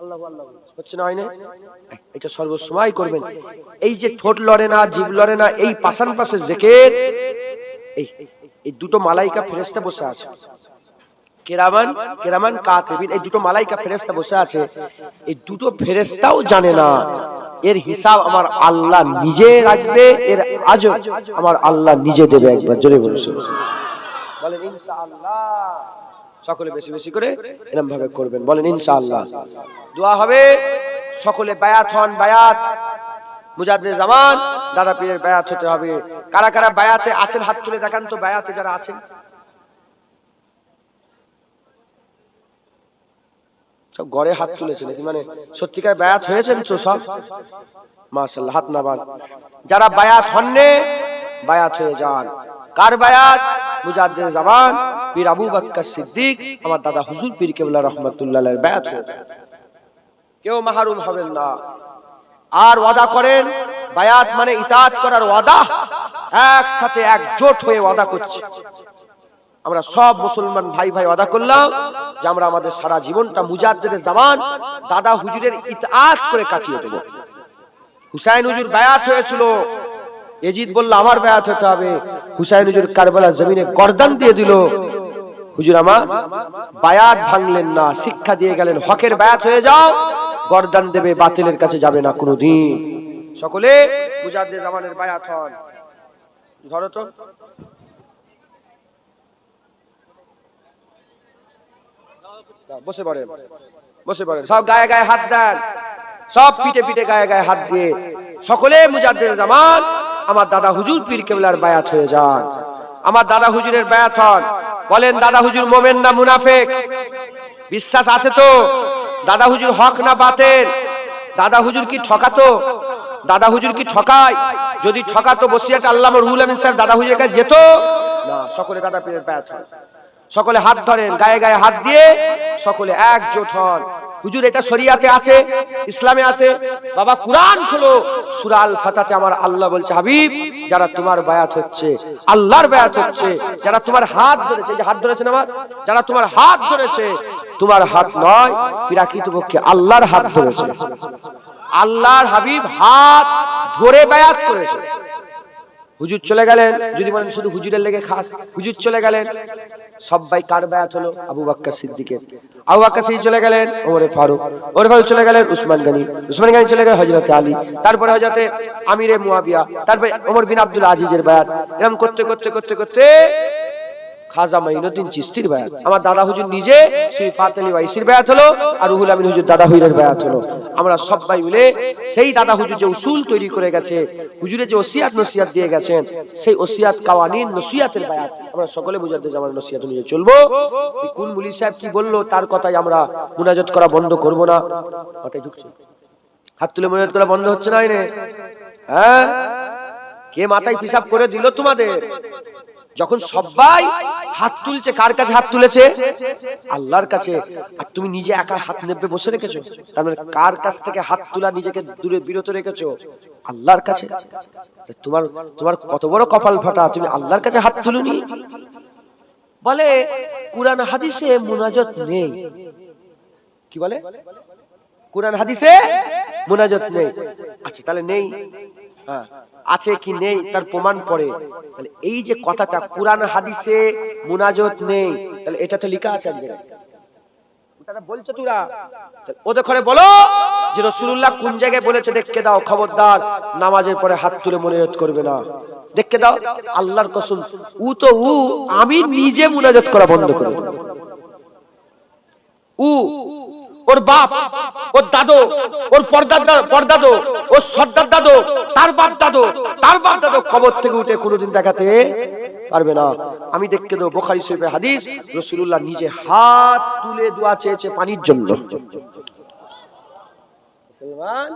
আল্লাহু আল্লাহু হচ্ছে না, হয় না? এটা সর্বসময় করবেন। এই যে ঠোঁট লড়ে না, জিভ লড়ে না, এই পাশান পাশে জিকির, এই দুটো মালাইকা ফেরেশতা বসে আছে, কিরামান কিরামান কাতিবিন, এই দুটো মালাইকা ফেরেশতা বসে আছে। এই দুটো ফেরেশতাও জানে না এর হিসাব আমার আল্লাহ নিজে রাখবে, এর আজর আমার আল্লাহ নিজে দেবে। একবার জোরে বলুন বলেন ইনশাআল্লাহ। সকলে বেশি বেশি করে এরকম ভাবে করবেন, বলেন ইনশাআল্লাহ। দোয়া হবে, সকলে বায়াত হন। বায়াত মুজাদ্দিদ জামান দাদা পীরের বায়াত হতে হবে। কারা কারা বায়াতে আছেন হাত তুলে দেখান তো, বায়াতে যারা আছেন। সব ঘরে হাত তুলেছে নাকি? মানে সত্যিকার বায়াত হয়েছেন তো সব? মাশাআল্লাহ, হাত নামান। যারা বায়াত হননে বায়াত হয়ে যান। কার বায়াত? মুজাদ্দিদ জামান পীর আবু বকর সিদ্দিক আমার দাদা হুজুর পীর কেবলা রহমাতুল্লাহ আলাইহির বায়াত হয়ে যান। কেউ মাহরুম হবেন না। আর ওয়াদা করেন, বায়াত মানে ইতাআত করার ওয়াদা, একসাথে একজোট হয়ে ওয়াদা করছি। আমরা সব মুসলমান ভাই ভাই ওয়াদা করলাম যে আমরা আমাদের সারা জীবনটা মুজাদ্দিদ জামান দাদা হুজুরের ইতাআত করে কাটিয়ে দেব। হুসাইন হুজুর বায়াত হয়েছিল, ইয়াজিদ বলল আমার বায়াত হতে হবে। হুসাইন হুজুর কারবালার জমিনে গর্দান দিয়ে দিল। হুজুর আমার বায়াত ভাঙলেন না, শিক্ষা দিয়ে গেলেন হকের বায়াত হয়ে যাও, গর্দান দেবে, বাতিলের কাছে যাবে না কোনোদিন। সকলে মুজাদ্দিদ জামানের বায়াত হন। ধরো তো, বসে পড়েন, বসে পড়েন, সব গায়ে গায়ে হাত দেন, সব পিঠে পিঠে গায়ে গায়ে হাত দিয়ে সকলে মুজাদ্দিদ জামান আমার দাদা হুজুর পীর কেবলার বায়াত হয়ে যান। আমার দাদা হুজুরের বায়াত হন। বলেন দাদা হুজুর মোমেন না মুনাফিক? বিশ্বাস আছে তো? দাদা হুজুর হক না বাতিল? দাদা হুজুর কি ঠকাতো? দাদা হুজুর কি ঠকায়? যদি ঠকাতো বসিয়াটা আল্লামা রুহুল আমিন সাহেব দাদা হুজুরের কাছে যেত না। সকলে দাদা পীরের বায়াত হন। সকলে হাত ধরেন, গায়ে গায়ে হাত দিয়ে সকলে একজোট হন। হুজুর এটা শরিয়াতে আছে, ইসলামে আছে। বাবা কুরআন খোলো, সূরা আল ফাতাতে আমার আল্লাহ বলছে হাবিব যারা তোমার বায়াত হচ্ছে আল্লাহর বায়াত হচ্ছে, যারা তোমার হাত ধরেছে, এই যে হাত ধরেছেন আমার, যারা তোমার হাত ধরেছে, তোমার হাত নয় প্রকৃতপক্ষে আল্লাহর হাত ধরেছে। আল্লাহর হাবিব হাত ধরে বায়াত করেছে। হুজুর চলে গেলেন, যদি বলেন শুধু হুজুরের লেগে খাস, হুজুর চলে গেলেন, সবাই কার বায়াত হলো? আবু বকর সিদ্দিকের। আবু বকর সিদ্দিক চলে গেলেন ওমরে ফারুক, ওমরে ফারুক চলে গেলেন উসমান গনি, উসমান গনি চলে গেলেন হযরত আলী, তারপরে হযরতে আমিরে মুয়াবিয়া, তারপরে ওমর বিন আব্দুল আজিজের বায়াত। এরকম করতে করতে করতে করতে খাজা মাইনুদ্দিন চিশতির বায়াত। আমার দাদা হুজুর নিজে সেই ফাতেলি ওয়াইসির বায়াত হলো, আর রুহুল আমিন হুজুর দাদা হুজুরের বায়াত হলো। আমরা সবাই মিলে সেই দাদা হুজুর যে উসুল তৈরি করে গেছে, হুজুরের যে ওসিয়াত নসিহত দিয়ে গেছেন, সেই ওসিয়াত কাওয়ানিন নসিহতের বায়াত আমরা সকলে মুজাদ্দিদ জামানের নসিহত অনুযায়ী চলবো। কোন মুলি সাহেব কি বললো তার কথাই আমরা মুনাজাত করা বন্ধ করব না। কথাই ঢুকছে, হাত তুলে মুনাজাত করা বন্ধ হচ্ছে না? হ্যাঁ, কে মাথায় পিসাব করে দিল তোমাদের? যখন সবাই হাত তুলছে, কার কাছে হাত তুলেছে? আল্লাহর কাছে। আর তুমি নিজে একা হাত নেবে বসে রেখেছো, তার মানে কার কাছ থেকে হাত তোলা নিজেকে দূরে বিরত রেখেছো? আল্লাহর কাছে। তোমার তোমার কত বড় কপাল ফাটা, তুমি আল্লাহর কাছে হাত তুলুনি। বলে কুরআন হাদিসে মুনাজাত নেই। কি বলে? কুরআন হাদিসে মুনাজাত নেই। আচ্ছা তাহলে নেই, হ্যাঁ আছে কি নেই তার প্রমাণ পড়ে। তাহলে এই যে কথাটা কুরআন হাদিসে মুনাজাত নেই, তাহলে এটা তো লেখা আছে একদম, ওটা বলছো তোরা। ওদের ঘরে বলো যে রাসূলুল্লাহ কোন জায়গায় বলেছে দেখকে দাও, খবরদার নামাজের পরে হাত তুলে মুনাজাত করবে না, দেখকে দাও। আল্লাহর কসম আমি নিজে মুনাজাত করা বন্ধ করে দেব। ওর বাপ, ওর দাদু, ওর পরদাদু, ওর সর্দার দাদু, তার বাপ দাদু, তার বাপ দাদু কবর থেকে উঠে কোনোদিন দেখাতে পারবে না। আমি দেখকে দেবো বুখারী শরীফের হাদিস, রাসূলুল্লাহ নিজে হাত তুলে দোয়া চেয়েছে পানির জন্য। মুসলমান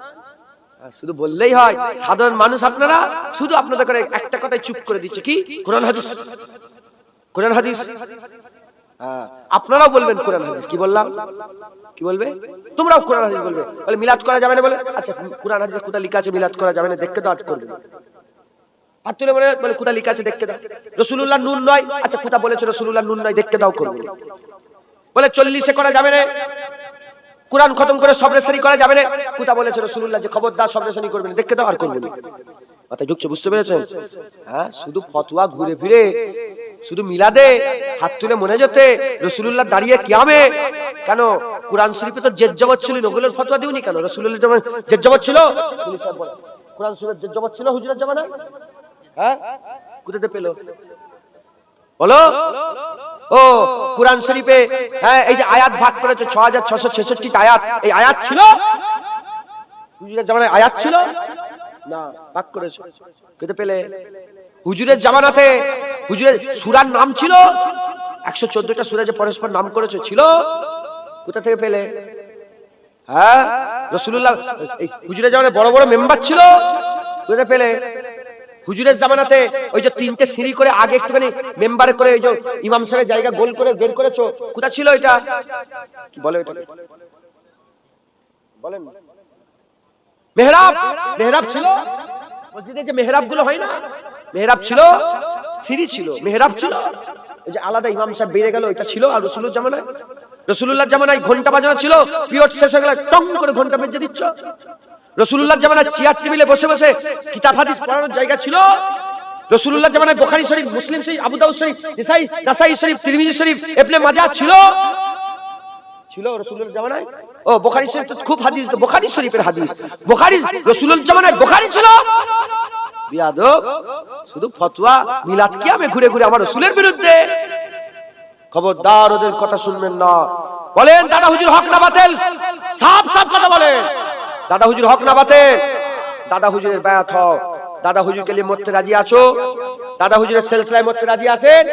শুধু বললেই হয়, সাধারণ মানুষ আপনারা শুধু আপনাদের করে একটা কথাই চুপ করে দিচ্ছে, কি কোরআন হাদিস, কোরআন হাদিস। আপনারাও বলবেন কোরআন হাদিস। কি বললাম? কি বলবে? তোমরাও কোরআন হাদিস বলবে। বলে মিলাদ করা যাবে না, বলে আচ্ছা কোরআন হাদিসে কোথায় লেখা আছে মিলাদ করা যাবে না, দেখতে দাও, করবে হাত তুলে বলে কোথায় লেখা আছে দেখতে দাও। রাসূলুল্লাহ নুন নয়, আচ্ছা কোথায় বলেছে রাসূলুল্লাহ নুন নয়, দেখতে দাও, করবে। বলে 40-এ করা যাবে না, কোরআন খতম করে সবরেশানি করা যাবে না, কোথায় বলেছে রাসূলুল্লাহ যে খবরদার সবরেশানি করবে না, দেখতে দাও, আর করবে না। মাথায় ঢুকছে? বুঝতে পেরেছেন? হ্যাঁ, শুধু ফতোয়া ঘুরে ফিরে, শুধু মিলাদে হাত তুলে মনে যেতে, রাসূলুল্লাহ দাঁড়িয়ে কিয়ামে কেন? কোরআন শরীফে তো জেদ জবর ছিল, ওগুলোর ফতোয়া দিওনি কেন? রাসূলুল্লাহ যেমন জেদ জবর ছিল, কোরআন শরীফে জেদ জবর ছিল হুজুরের জামানায়, হ্যাঁ কোথাতে পেলো বলো? ও কোরআন শরীফে হ্যাঁ এই যে আয়াত ভাগ করেছে 6666 আয়াত, এই আয়াত ছিল হুজুরের জামানায়? আয়াত ছিল না, ভাগ করেছে। পেতে পেলে হুজুরের জামানাতে হুজুরের সূরার নাম ছিল 114টা সূরা যে পরস্পর নাম করেছে, ছিল। কোথা থেকে পেলে? হ্যাঁ রাসূলুল্লাহ এই হুজুরের জামানায় বড় বড় মেম্বার ছিল, কোথা পেলে? হুজুরের জামানাতে ওই যে 3টে সিঁড়ি করে আগে একটুখানি মেম্বার করে ওই যে ইমাম সাহেবের জায়গা গোল করে বের করেছো, কোথা ছিল এটা? কি বলে এটা? বলেন। মেহরাব, মেহরাব ছিল মসজিদে, যে মেহরাব গুলো হয় না, মেহরাব ছিল, সিঁড়ি ছিল, মেহরাব ছিল, এই যে আলাদা ইমাম সাহেব বেরিয়ে গেল, এটা ছিল। আর রাসূলুল্লাহর জামানায়, রাসূলুল্লাহর জামানায় ঘন্টা বাজানো ছিল, পিরিয়ড শেষ হয়ে গেলে টং করে ঘন্টা বেজে দিচ্ছ। রাসূলুল্লাহর জামানায় চেয়ার টেবিলে বসে বসে কিতাব হাদিস পড়ানোর জায়গা ছিল। রাসূলুল্লাহর জামানায় বুখারী শরীফ, মুসলিম শরীফ, আবু দাউদ শরীফ, নাসাই শরীফ, তিরমিজি শরীফ, ইবনে মাজাহ ছিল, ছিল রাসূলুল্লাহর জামানায়। ও বুখারী শরীফ তো খুব হাদিস, তো বুখারী শরীফের হাদিস, বুখারী রাসূলুল্লাহর জামানায় বুখারী ছিল। বিয়াদব, শুধু ফতোয়া মিলাদ কিয়ামে ঘুরে ঘুরে আমার রাসূলের বিরুদ্ধে। খবরদার ওদের কথা শুনবেন না। বলেন দাদা হুজুর হক না বাতিল? সাফ সাফ কথা বলেন, দাদা হুজুর হক না বাতিল? দাদা হুজুরের বায়াত হও। দাদা হুজুরকে নিয়ে মরতে রাজি আছো? দাদা হুজুরের সিলসিলায় মরতে রাজি আছেন?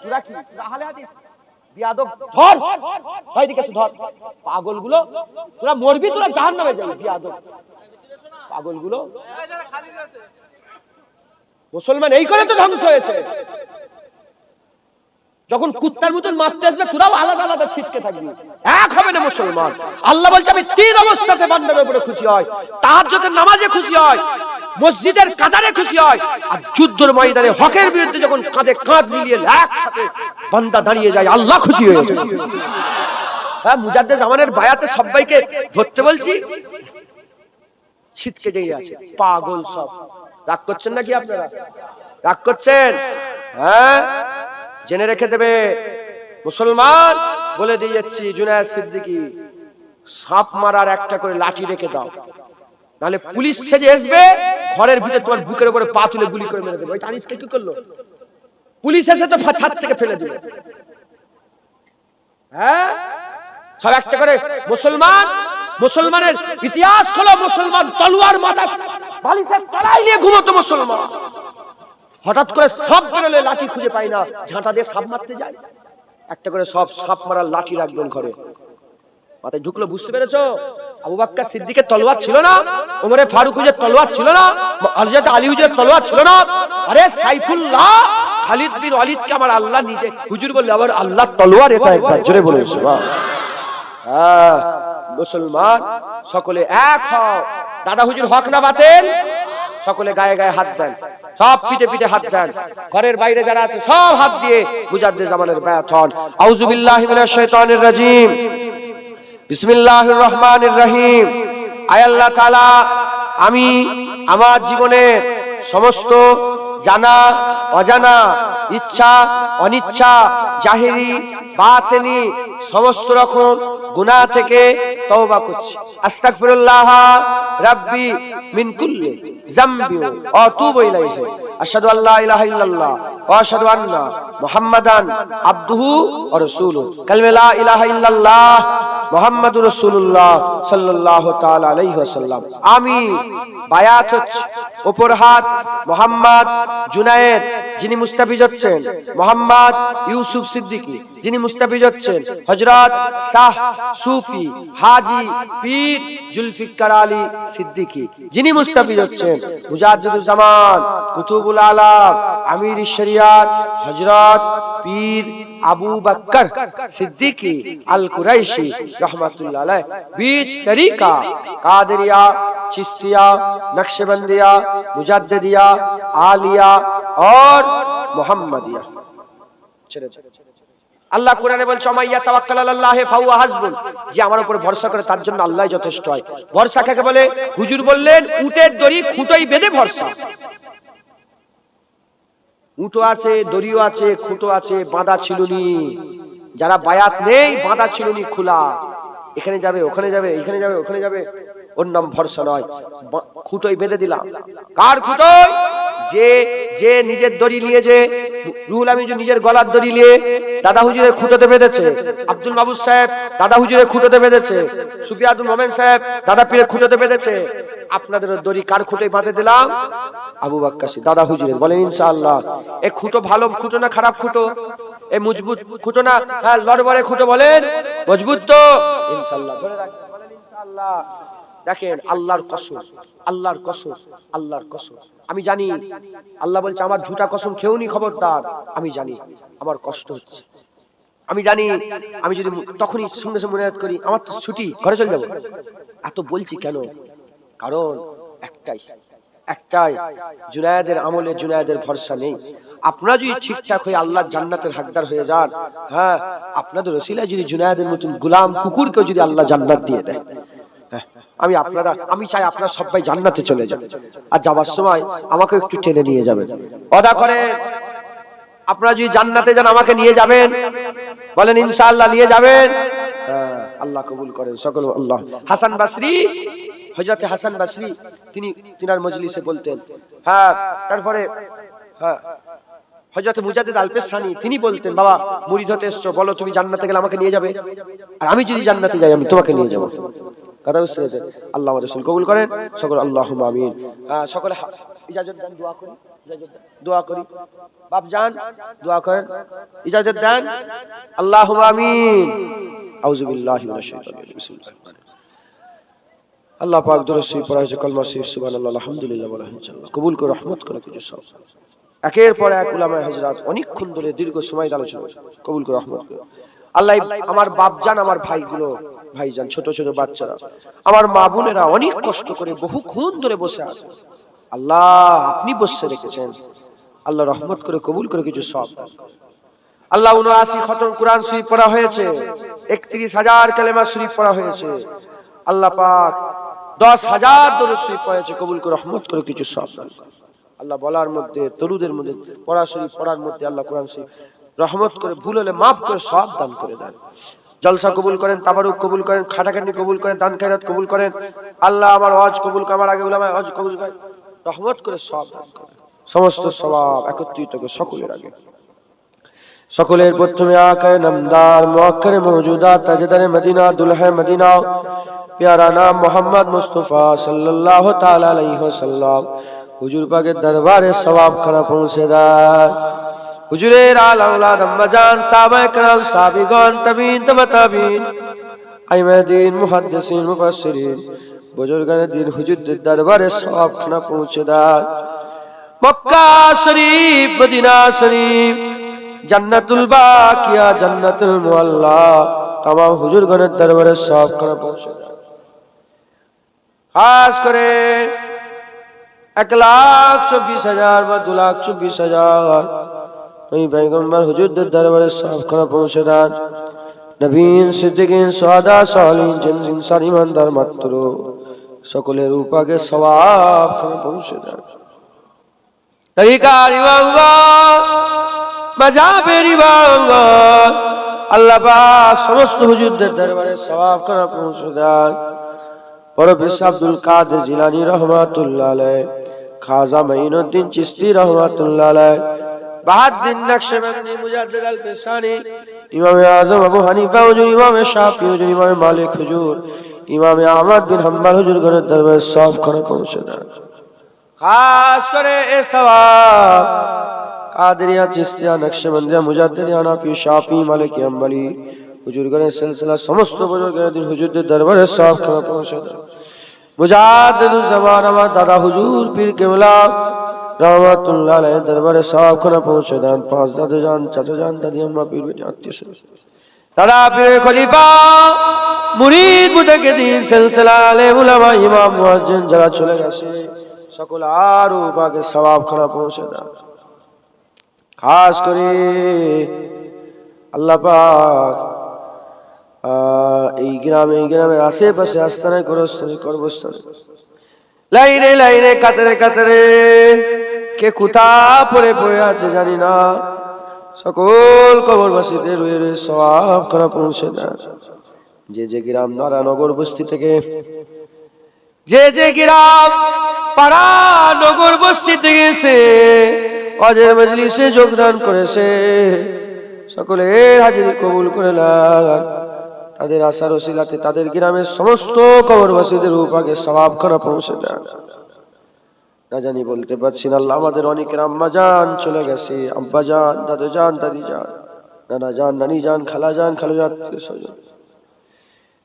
তোরা কি আহলে হাদিস? বিয়াদব, ধর ভাই দিকে ধর, পাগলগুলো তোরা মরবি, তোরা জাহান্নামে যাবি। বিয়াদব পাগলগুলো। মুসলমান এই করে তো ধ্বংস হয়েছে। যখন কুত্তার মতন মারতে আসবে, তোরাও আলাদা আলাদা ছিটকে থাকবি, এক হবে না মুসলমান। আল্লাহ বলছে আমি 3 অবস্থাতে বান্দার উপরে খুশি হয়, তাহাজ্জুদের নামাজে খুশি হয়, মসজিদের কাতারে খুশি হয়, আর যুদ্ধের ময়দানে হকের বিরুদ্ধে যখন কাঁধে কাঁধ মিলিয়ে একসাথে বান্দা দাঁড়িয়ে যায়, আল্লাহ খুশি হয়ে যায়। হ্যাঁ, মুজাদ্দেদ জামানের বায়াতে সবাইকে ধরতে বলছি, ছিটকে যেই আছে। পাগল সব। রাগ করছেন নাকি আপনারা? রাগ করছেন? হ্যাঁ, জেনে রেখে দেবে মুসলমান, বলে দিয়ে যাচ্ছি, জুনায়েদ সিদ্দিকী সাপ মারার একটা করে লাঠি রেখে দাও, নাহলে পুলিশ সেজে আসবে, ঘরের ভিতরে তোমার বুকের উপরে পা তুলে গুলি করে মেরে দেবে। ওই আনিসকে কি করলো? পুলিশ এসে তো ছাদ থেকে ফেলে দিল। হ্যাঁ, সব একটা করে। মুসলমান, মুসলমানের ইতিহাস খোলো। মুসলমান তলোয়ার মাথা বালিশের তলায় নিয়ে ঘুমতো মুসলমান। হঠাৎ করে সাপ বেরোলে লাঠি খুঁজে পাই না, ঝাঁটা দিয়ে সাপ মারতে যায়। একটা করে সব সাপ মারার লাঠি রাখবেন ঘরে। মাথায় ঢুকলো? বুঝতে পেরেছো? আবু বকর সিদ্দিকের তলোয়ার ছিল না? ওমরে ফারুক হুজুরের তলোয়ার ছিল না? হযরত আলী হুজুরের তলোয়ার ছিল না? আরে সাইফুল্লাহ খালিদ বিন ওয়ালিদকে আমার আল্লাহ নিজে, হুজুর বললে আবার আল্লাহ তলোয়ার, এটা একবার জোরে বলুন সুবহানাল্লাহ। হ্যাঁ মুসলমান সকলে এক হও। দাদা হুজুর হক না বাতিল? সকলে গায়ে গায়ে হাত দেন, সব পিঠে পিঠে হাত দেন, ঘরের বাইরে যারা আছে সব হাত দিয়ে মুজাদ্দিদ জামানের বায়াত হন। আউযু বিল্লাহি মিনাশ শাইতানির রাজিম, বিসমিল্লাহির রহমানির রহিম। আয় আল্লাহ তাআলা, আমি আমার জীবনের সমস্ত জানা অজানা, ইচ্ছা অনিচ্ছা, জাহেরি বাতিনি সমস্ত রকম গুনাহ থেকে তওবা করছি। আস্তাগফিরুল্লাহ রাব্বি মিন কুল্লি যামবি ওয়া আতুবু ইলাইহি। আশহাদু আল্লা ইলাহা ইল্লাল্লাহ ওয়া আশহাদু আন্না মুহাম্মাদান আবদুহু ওয়া রাসূলুহু। কালিমা লা ইলাহা ইল্লাল্লাহ মুহাম্মাদুর রাসূলুল্লাহ সাল্লাল্লাহু তাআলা আলাইহি ওয়াসাল্লাম। আমি বায়াত হচ্ছি, উপর হাত মোহাম্মদ জুনায়েদ যিনি মুস্তাফিজ হচ্ছেন, মোহাম্মদ ইউসুফ সিদ্দিকী যিনি মুস্তাফিজ হচ্ছেন, হযরত শাহ সুফি হাজী পীর জুলফিকার আলী সিদ্দিকী যিনি মুস্তাফিজ হচ্ছেন, মুজাদ্দিদুজ জামান কুতুবুল আলাম আমির শরিয়াত হযরত পীর আবু বকর সিদ্দিকী আল কুরাইশি रहमतुल्लाह अलैह। बीच तरीका कादरिया, चिश्तिया, नक्शबंदिया, मुजद्दिदिया, आलिया और मुहम्मदिया। আল্লাহ কোরআনে বলছে মাইয়া তাওয়াক্কাল আলাল্লাহি ফাহুয়া হাসবুন, যে আমার উপর ভরসা করে তার জন্য আল্লাহই যথেষ্ট হয়। ভরসা কাকে বলে? হুজুর বললেন উটের দড়ি খুঁটোই বেঁধে ভরসা। উটো আছে, দড়িও আছে, খুঁটো আছে, বাঁধা ছিলুনি। যারা বায়াত নেই বাঁধা ছিলুনি খোলা, এখানে যাবে ওখানে যাবে, এখানে যাবে ওখানে যাবে, ওর নাম ভরসা নয়। খুঁটোই বেঁধে দিলাম। কার খুঁটোই? যে যে নিজের দড়ি নিয়ে, যে রুহুল আমিন নিজের গলার দড়ি নিয়ে দাদা হুজুরের খুঁটোতে বেঁধেছে, আব্দুল মাহবুব সাহেব দাদা হুজুরের খুঁটোতে বেঁধেছে, সুফিয়াতুল মোমেন সাহেব দাদা পীরের খুঁটোতে বেঁধেছে। আপনাদের দড়ি কার খুঁটোয় বাঁধে দিলাম? আবু বকর দাদা হুজুরের। বলেন ইনশাআল্লাহ। এই খুঁটো ভালো খুঁটো না খারাপ খুঁটো? এই মজবুত খুঁটো না? হ্যাঁ লড়বড়ে খুঁটো। বলেন মজবুত তো? ইনশাআল্লাহ ধরে রাখেন। বলেন ইনশাআল্লাহ। দেখেন আল্লাহর কসম, আল্লাহর কসম, আল্লাহর কসম, আমি জানি আল্লাহ বলছে আমার ঝুটা কসম খেউনি, খবরদার। আমি জানি আমার কষ্ট হচ্ছে, আমি জানি আমি যদি তখনই সঙ্গে সঙ্গে মনে করি আমার তো ছুটি, ঘরে চলে যাবো। এত বলছি কেন? কারণ একটাই, একটাই, জুনায়েদের আমলে জুনায়েদের ভরসা নেই। আপনারা যদি ঠিকঠাক হয়ে আল্লাহর জান্নাতের হকদার হয়ে যান, হ্যাঁ আপনাদের ওসিলায় যদি জুনায়েদের মতন গোলাম কুকুরকেও যদি আল্লাহ জান্নাত দিয়ে দেয়, আমি চাই আপনারা সবাই জান্নাতে চলে যান। আর যাবার সময় আমাকে একটু টেনে নিয়ে যাবেন, ওয়াদা করেন। আপনারা যদি জান্নাতে যান আমাকে নিয়ে যাবেন, বলেন ইনশাআল্লাহ নিয়ে যাবেন। আল্লাহ কবুল করেন সকল। আল্লাহ। হাসান বসরি, হযরত হাসান বসরি তিনি তিনার মজলিসে বলতেন। হ্যাঁ তারপরে হ্যাঁ হযরত মুজাদ্দিদ আল-পেশানি তিনি বলতেন, বাবা মুরিদ হতে এসছো, বলো তুমি জান্নাতে গেলে আমাকে নিয়ে যাবে, আর আমি যদি জান্নাতে যাই আমি তোমাকে নিয়ে যাব। কথা বুঝতে পেরেছেন? আল্লাহ আমাদের রাসূল কবুল করেন সকল। আল্লাহুম্মা আমিন। সকলে ইজাজত দেন, দোয়া করি, ইজাজত দেন, দোয়া করি। বাপ জান দোয়া করেন, ইজাজত দেন। আল্লাহুম্মা আমিন। আউযু বিল্লাহি মিনাশ শাইতানির রাজিম। বিসমিল্লাহির রহমানির রহিম। আল্লাহ পাক দরুদ শরীফ পড়া হয়েছে, কলমা শরীফ সুবহানাল্লাহ আলহামদুলিল্লাহ বলা হয়েছে। আল্লাহ কবুল করে রহমত করে কিছু সব। একের পর এক উলামায়ে হযরত অনেকক্ষণ ধরে দীর্ঘ সময় আলোচনা কবুল করে রহমত করে। আল্লাহ আমার বাপজান, আমার ভাইগুলো, ভাইজান, ছোট ছোট বাচ্চারা, আমার মা বোনেরা অনেক কষ্ট করে বহুক্ষণ ধরে বসে আছে। আল্লাহ আপনি বসে রেখেছেন, আল্লাহ রহমত করে কবুল করে কিছু সব। আল্লাহ ৭৯ খতম কোরআন শরীফ পড়া হয়েছে, ৩১,০০০ কালেমা শরীফ পড়া হয়েছে। আল্লাহ পাক ১০,০০০ দরুদ শরীফ পড়েছে, কবুল করে রহমত করে কিছু সব। আল্লাহ বলার মধ্যে, দরুদের মধ্যে, পড়া শরীফ পড়ার মধ্যে আল্লাহ কোরআন শরীফ রহমত করে, ভুল হলে মাফ করে সব দান করে দেন। জলসা কবুল করেন, তাবারুক কবুল করেন, খাটাখাটনি কবুল করেন, দান খায়রাত কবুল করেন। আল্লাহ আমার ওয়াজ কবুল করেন, আমার আগে উলামায়ে ওয়াজ কবুল করেন, রহমত করে সব দান করেন। সমস্ত সওয়াব একত্রিত করে সকলের আগে, সকলের প্রথমে আকারে নামদার মুআক্কারে মওজুদাত তাজদারে মদিনা দুলহে মদিনা প্যারা নাম মোহাম্মদ মুস্তাফা সাল্লাল্লাহু তাআলা আলাইহি ওয়াসাল্লাম হুজুর পাকের দরবারে সওয়াব খানা পৌঁছে দেয়। হুজুরের আলা আওলাদ আম্মাজান সাহাবায়ে কেরাম সাহাবীগণ তাবিঈন তাবা তাবিঈন আইম্মায়ে দ্বীন মুহাদ্দিসিন মুফাসসিরিন বুজুর্গানে দ্বীন হুজুরদের দরবারে সওয়াব খানা পৌঁছে দেয়। মক্কা শরীফ, মদিনা শরীফ, জান্নাতুল বাকিয়া, জান্নাতুল মুআল্লা, তামাম হুজুরগণের দরবারে সবখানে পৌঁছে যায়। খাস করে 1,24,000 বা 2,24,000 ওই পয়গম্বর হুজুরদের দরবারে সবখানে পৌঁছে দেন। নবীন, সিদ্দিকিন, সুহাদা, সালিহিন, জিন ইনসান ইমানদার মাত্র সকলের উপাকে সওয়াবখানে পৌঁছে দেন। তরিকার ইমামগণ, মাযহাবের ইমামগণ, আল্লাহ পাক সমস্ত হুজুরদের দরবারে সওয়াবখানে পৌঁছে দেন। বড় পীর আব্দুল কাদের জিলানী রহমাতুল্লাহ আলাইহি, খাজা মাইনুদ্দিন চিশতি রহমাতুল্লাহ আলাইহি, বাহাউদ্দিন নকশবন্দি, মুজাদ্দিদ আল ফিসানি, ইমাম আযম আবু হানিফা হুজুর, ইমাম শাফি হুজুর, ইমাম মালিক হুজুর, ইমাম আহমদ বিন হাম্বল হুজুরগণের দরবারে সবখানে পৌঁছে দেন। খাস করে এ সওয়াব কাদেরিয়া, চিশতিয়া, নকশবন্দিয়া, মুজাদ্দিদিয়া, হানাফি, শাফি, মালিকি, হাম্বলি হুজুরগণের সিলসিলা সমস্ত বুজুর্গের দিন হুজুরদের দরবারে সবখানে পৌঁছে দেন। মুজাদ্দিদুল জামান আমার দাদা হুজুর পীর কেবলা রহমাতুল্লাহ আলাইহি দরবারে সবখানে পৌঁছে দেন। 5 দাদু জান, চাচা জান, দাদি আম্মা, পীর বেটি, আত্মীয় দাদা পীর খলিফা, মুরিদ মুতাকিদিন, সিলসিলা আলেম উলামা, ইমাম মুয়াজ্জিন যারা চলে গেছে সকল আর উপাকে সওয়াবখানে পৌঁছে দেন। খাস করে আল্লাহ পাক এই গ্রামের আশেপাশে আস্তানায়, গোরস্থানে, কর্মস্থানে, লাইনে লাইনে, কাতারে কাতারে কে কোথা পড়ে পড়ে আছে জানি না, সকল কবরবাসীদের রুয়ে রুয়ে সওয়াবখানে পৌঁছে দেন। যে গ্রাম নারায়ণনগর বস্তি থেকে, যে গ্রাম পাড়া নগর বস্তি থেকে এসে ওয়াজের মজলিসে যোগদান করেছে, সকলের হাজিরি কবুল করে নেন। তাদের আশার ওসিলাতে তাদের গ্রামের সমস্ত কবরবাসীদের উপাকে সওয়াবখানে পৌঁছে দেন। না জানি বলতে পারছি না, আল্লাহ আমাদের অনেকের আম্মা জান চলে গেছে, আব্বা জান, দাদু জান, দাদি জান, নানা জান, নানি জান, খালা জান, খালু জান, আত্মীয়স্বজন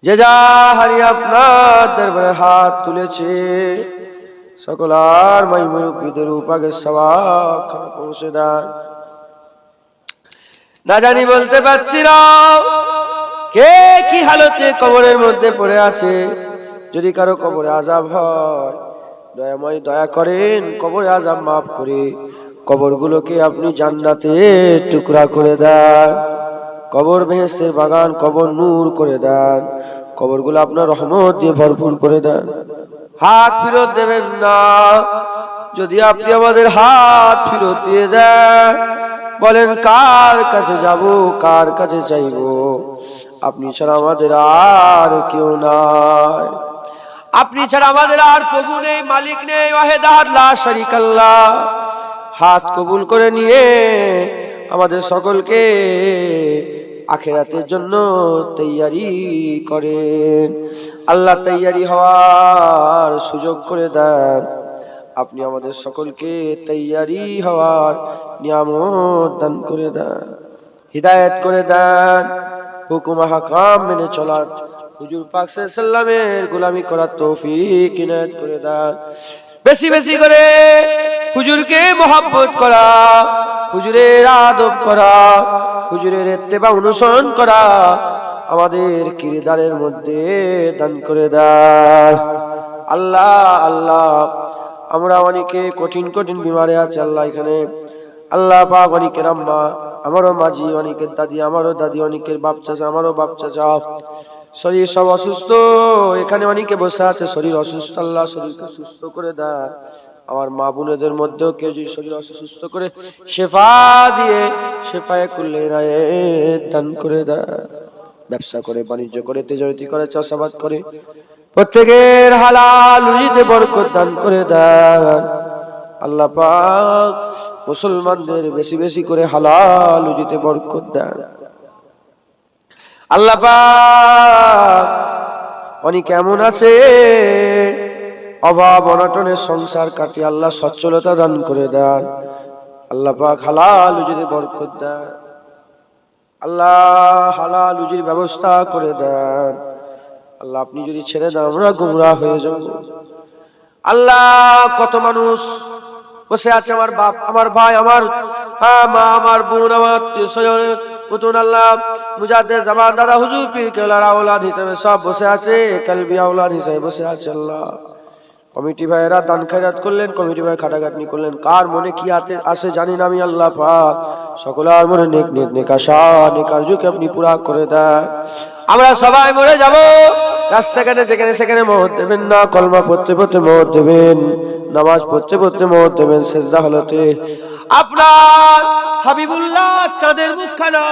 যে যা হারিয়ে আপনার দরবারে হাত তুলেছে, সকল আর মাই মুরব্বিদের উপাকে সওয়াবখানে পৌঁছে দেন। না জানি বলতে পারছি না কে কি হালতে কবরের মধ্যে পড়ে আছে। যদি কারো কবরে আযাব হয়, দয়াময় দয়া করেন, কবরে আযাব মাফ করে কবরগুলোকে আপনি জান্নাতে টুকরা করে দেন, কবর বেহেশতের বাগান, কবর নূর করে দেন, কবরগুলো আপনার রহমত দিয়ে ভরপুর করে দেন। হাত ফেরত দেবেন না। যদি আপনি আমাদের হাত ফেরত দিয়ে দেন, বলেন কার কাছে যাব, কার কাছে চাইব? আপনি ছাড়া আমাদের আর কেউ নাই, আপনি ছাড়া আমাদের আর প্রভু নেই, মালিক নেই, ওয়াহিদ আহাদ লা শারীকা আল্লাহ। হাত কবুল করে নিয়ে আমাদের সকলকে আখিরাতের জন্য তৈয়ারি করেন। আল্লাহ তৈয়ারি হওয়ার সুযোগ করে দেন। আপনি আমাদের সকলকে তৈয়ারি হওয়ার নিয়ামত দান করে দেন, হিদায়াত করে দেন, হুকুম হাকাম মেনে চলার, হুজুর পাক সাল্লাল্লাহু আলাইহি ওয়াসাল্লামের গোলামি করার তৌফিক ইনায়াত করে দেন। বেশি বেশি করে হুজুরকে মহব্বত করা, হুজুরের আদব করা, হুজুরের ইত্তেবা অনুসরণ করা আমাদের কিরদারের মধ্যে দান করে দেন। আল্লাহ আল্লাহ, আমরা অনেকে কঠিন কঠিন বিমারে আছে আল্লাহ এখানে। আল্লাহ পাক অনেকের আম্মা, আমারও মাঝি, অনেকের দাদি, আমারও দাদি, অনেকের বাপ চাচা, আমারও বাপ চাচা, শরীর সব অসুস্থ। এখানে অনেকে বসে আছে শরীর অসুস্থ, আল্লাহ শরীরকে সুস্থ করে দেন। আমার মা বোনেদের মধ্যেও কেউ যদি শরীর অসুস্থ করে শেফা দিয়ে শেফায়ে কুল্লি ইনায়াত দান করে দেন। ব্যবসা করে, বাণিজ্য করে, তেজারতি করে, চাষাবাদ করে প্রত্যেকের হালাল রুজিতে বরকত দান করে দেন। আল্লাহ পাক মুসলমানদের বেশি বেশি করে হালাল রুজিতে বরকত দেন। আল্লাহ পাক অনেক এমন আছে অভাব অনটনের সংসার কাটিয়ে আল্লাহ সচ্ছলতা দান করে দেন। আল্লাহ পাক হালাল রুজিতে বরকত দেন। আল্লাহ হালাল রুজির ব্যবস্থা করে দেন। আল্লাহ আপনি যদি ছেড়ে দেন আমরা গুমরাহ হয়ে যাব। আল্লাহ কত মানুষ বসে আছে আমার বাপ, আমার ভাই, আমার মা, আমার বোন, আমার আত্মীয় স্বজন, নতুন আল্লাহ মুজাদ্দেদ জামান দাদা হুজুর পীর কেবলার আওলাদ হিসেবে সব বসে আছে, কালবি আওলাদ হিসেবে বসে আছে। আল্লাহ কমিটি ভাইয়েরা দান খয়রাত করলেন, কমিটি ভাই খাটাখাটনি করলেন, কার মনে কি আসে জানি না আমি আল্লাহ পাক, সকলের মনে নেক নেক নেক আশা নেক আরজুকে আপনি পুরা করে দেন। আমরা সবাই মরে যাব, রাস্তাঘাটে যেখানে সেখানে মওত দেবেন না, কলমা পড়তে পড়তে মওত দেবেন, নামাজ পড়তে পড়তে মওত দেবেন, সেজদা হলতে আপনার হাবিবুল্লাহ চাঁদের মুখখানা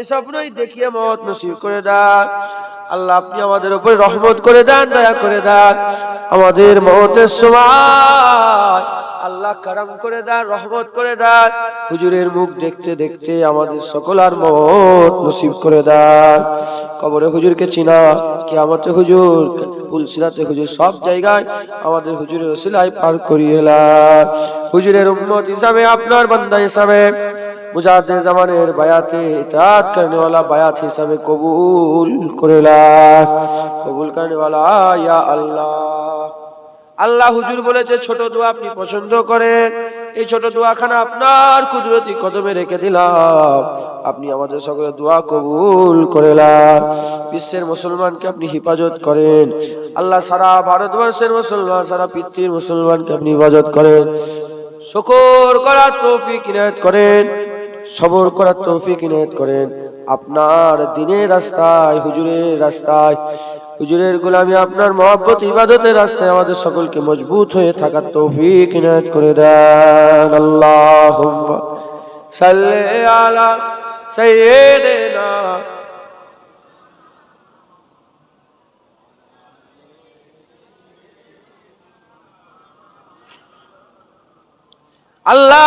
স্বপ্নই দেখিয়ে মওত নসিব করে দেন। আল্লাহ আপনি আমাদের উপরে রহমত করে দেন, দয়া করে দেন। আমাদের মওতের সময় আল্লাহ কারাম করে দেন, রহমত করে দেন। হুজুরের মুখ দেখতে দেখতে আমাদের সকলের মওত নসিব করে দেন। কবরে হুজুরকে চিনা, কিয়ামতে হুজুর, পুলসিরাতে হুজুর, সব জায়গায় আমাদের হুজুরের ওসিলায় পার করিয়ে দেন। হুজুরের উম্মত হিসাবে, আপনার বান্দা হিসাবে, মুজাদ্দেদ জামানের বায়াতে ইতাআত करने वाला বায়াত হিসাবে কবুল করে লান, কবুল करने वाला ইয়া আল্লাহ। আল্লাহ হুজুর বলেছে ছোট দোয়া আপনি পছন্দ করেন, এই ছোট দোয়াখানা আপনার কুদরতি কদমে রেখে দিলাম, আপনি আমাদের সকলের দোয়া কবুল করে লান। বিশ্বের মুসলমানকে আপনি হেফাজত করেন আল্লাহ, সারা ভারতবর্ষের মুসলমান, সারা পৃথিবীর মুসলমানকে আপনি হেফাজত করেন, শুকর করার তৌফিক ইনায়েত করেন, সবর করার তৌফিক ইনায়েত করেন। আপনার দ্বীনের রাস্তায়, হুজুরের রাস্তায়, হুজুরের গোলামি, আপনার মহব্বত ইবাদতের রাস্তায় আমাদের সকলকে মজবুত হয়ে থাকার তৌফিক ইনায়েত করে দেন। আল্লাহুম্মা সাল্লি আলা সাইয়্যিদিনা আল্লাহ।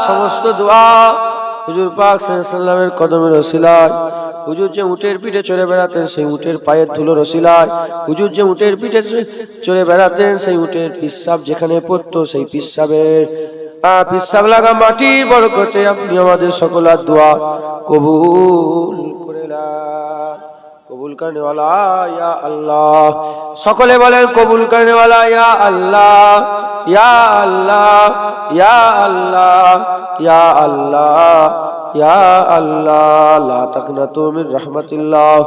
সমস্ত দোয়া হুজুর পাক সাল্লাল্লাহু আলাইহি ওয়াসাল্লামের কদমের ওসিলায়, হুজুর যে উটের পিঠে চড়ে বেড়াতেন সেই উটের পায়ের ধুলোর ওসিলায়, হুজুর যে উটের পিঠে চড়ে বেড়াতেন সেই উটের পিচ্ছাব যেখানে পড়তো সেই পিচ্ছাবের পিচ্ছাব লাগা মাটির বরকতে আপনি আমাদের সকলের দোয়া কবুল করে নেন। কবুল করনে ওয়ালা ইয়া আল্লাহ, সকলে বলেন কবুল করনে ওয়ালা ইয়া আল্লাহ, ইয়া আল্লাহ, ইয়া আল্লাহ, ইয়া আল্লাহ, ইয়া আল্লাহ। লা তাকনাতু মির রাহমাতিল্লাহ,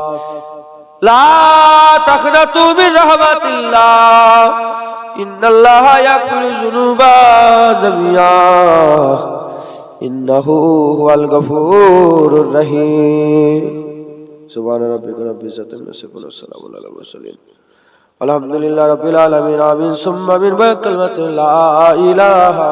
লা তাকনাতু মির রাহমাতিল্লাহ, ইন্নাল্লাহা ইয়াগফিরু যুনুবা জামিয়া, ইন্নাহু হুয়াল গফুরুর রহিম। সুবহান রাব্বিকা রাব্বিল ইজ্জাতি আম্মা ইয়াসিফুন ওয়া সালামুন আলাল মুরসালিন, আলহামদুলিল্লাহি রাব্বিল আলামিন। আমিন সুম্মা আমিন। কালিমাতু লা ইলাহা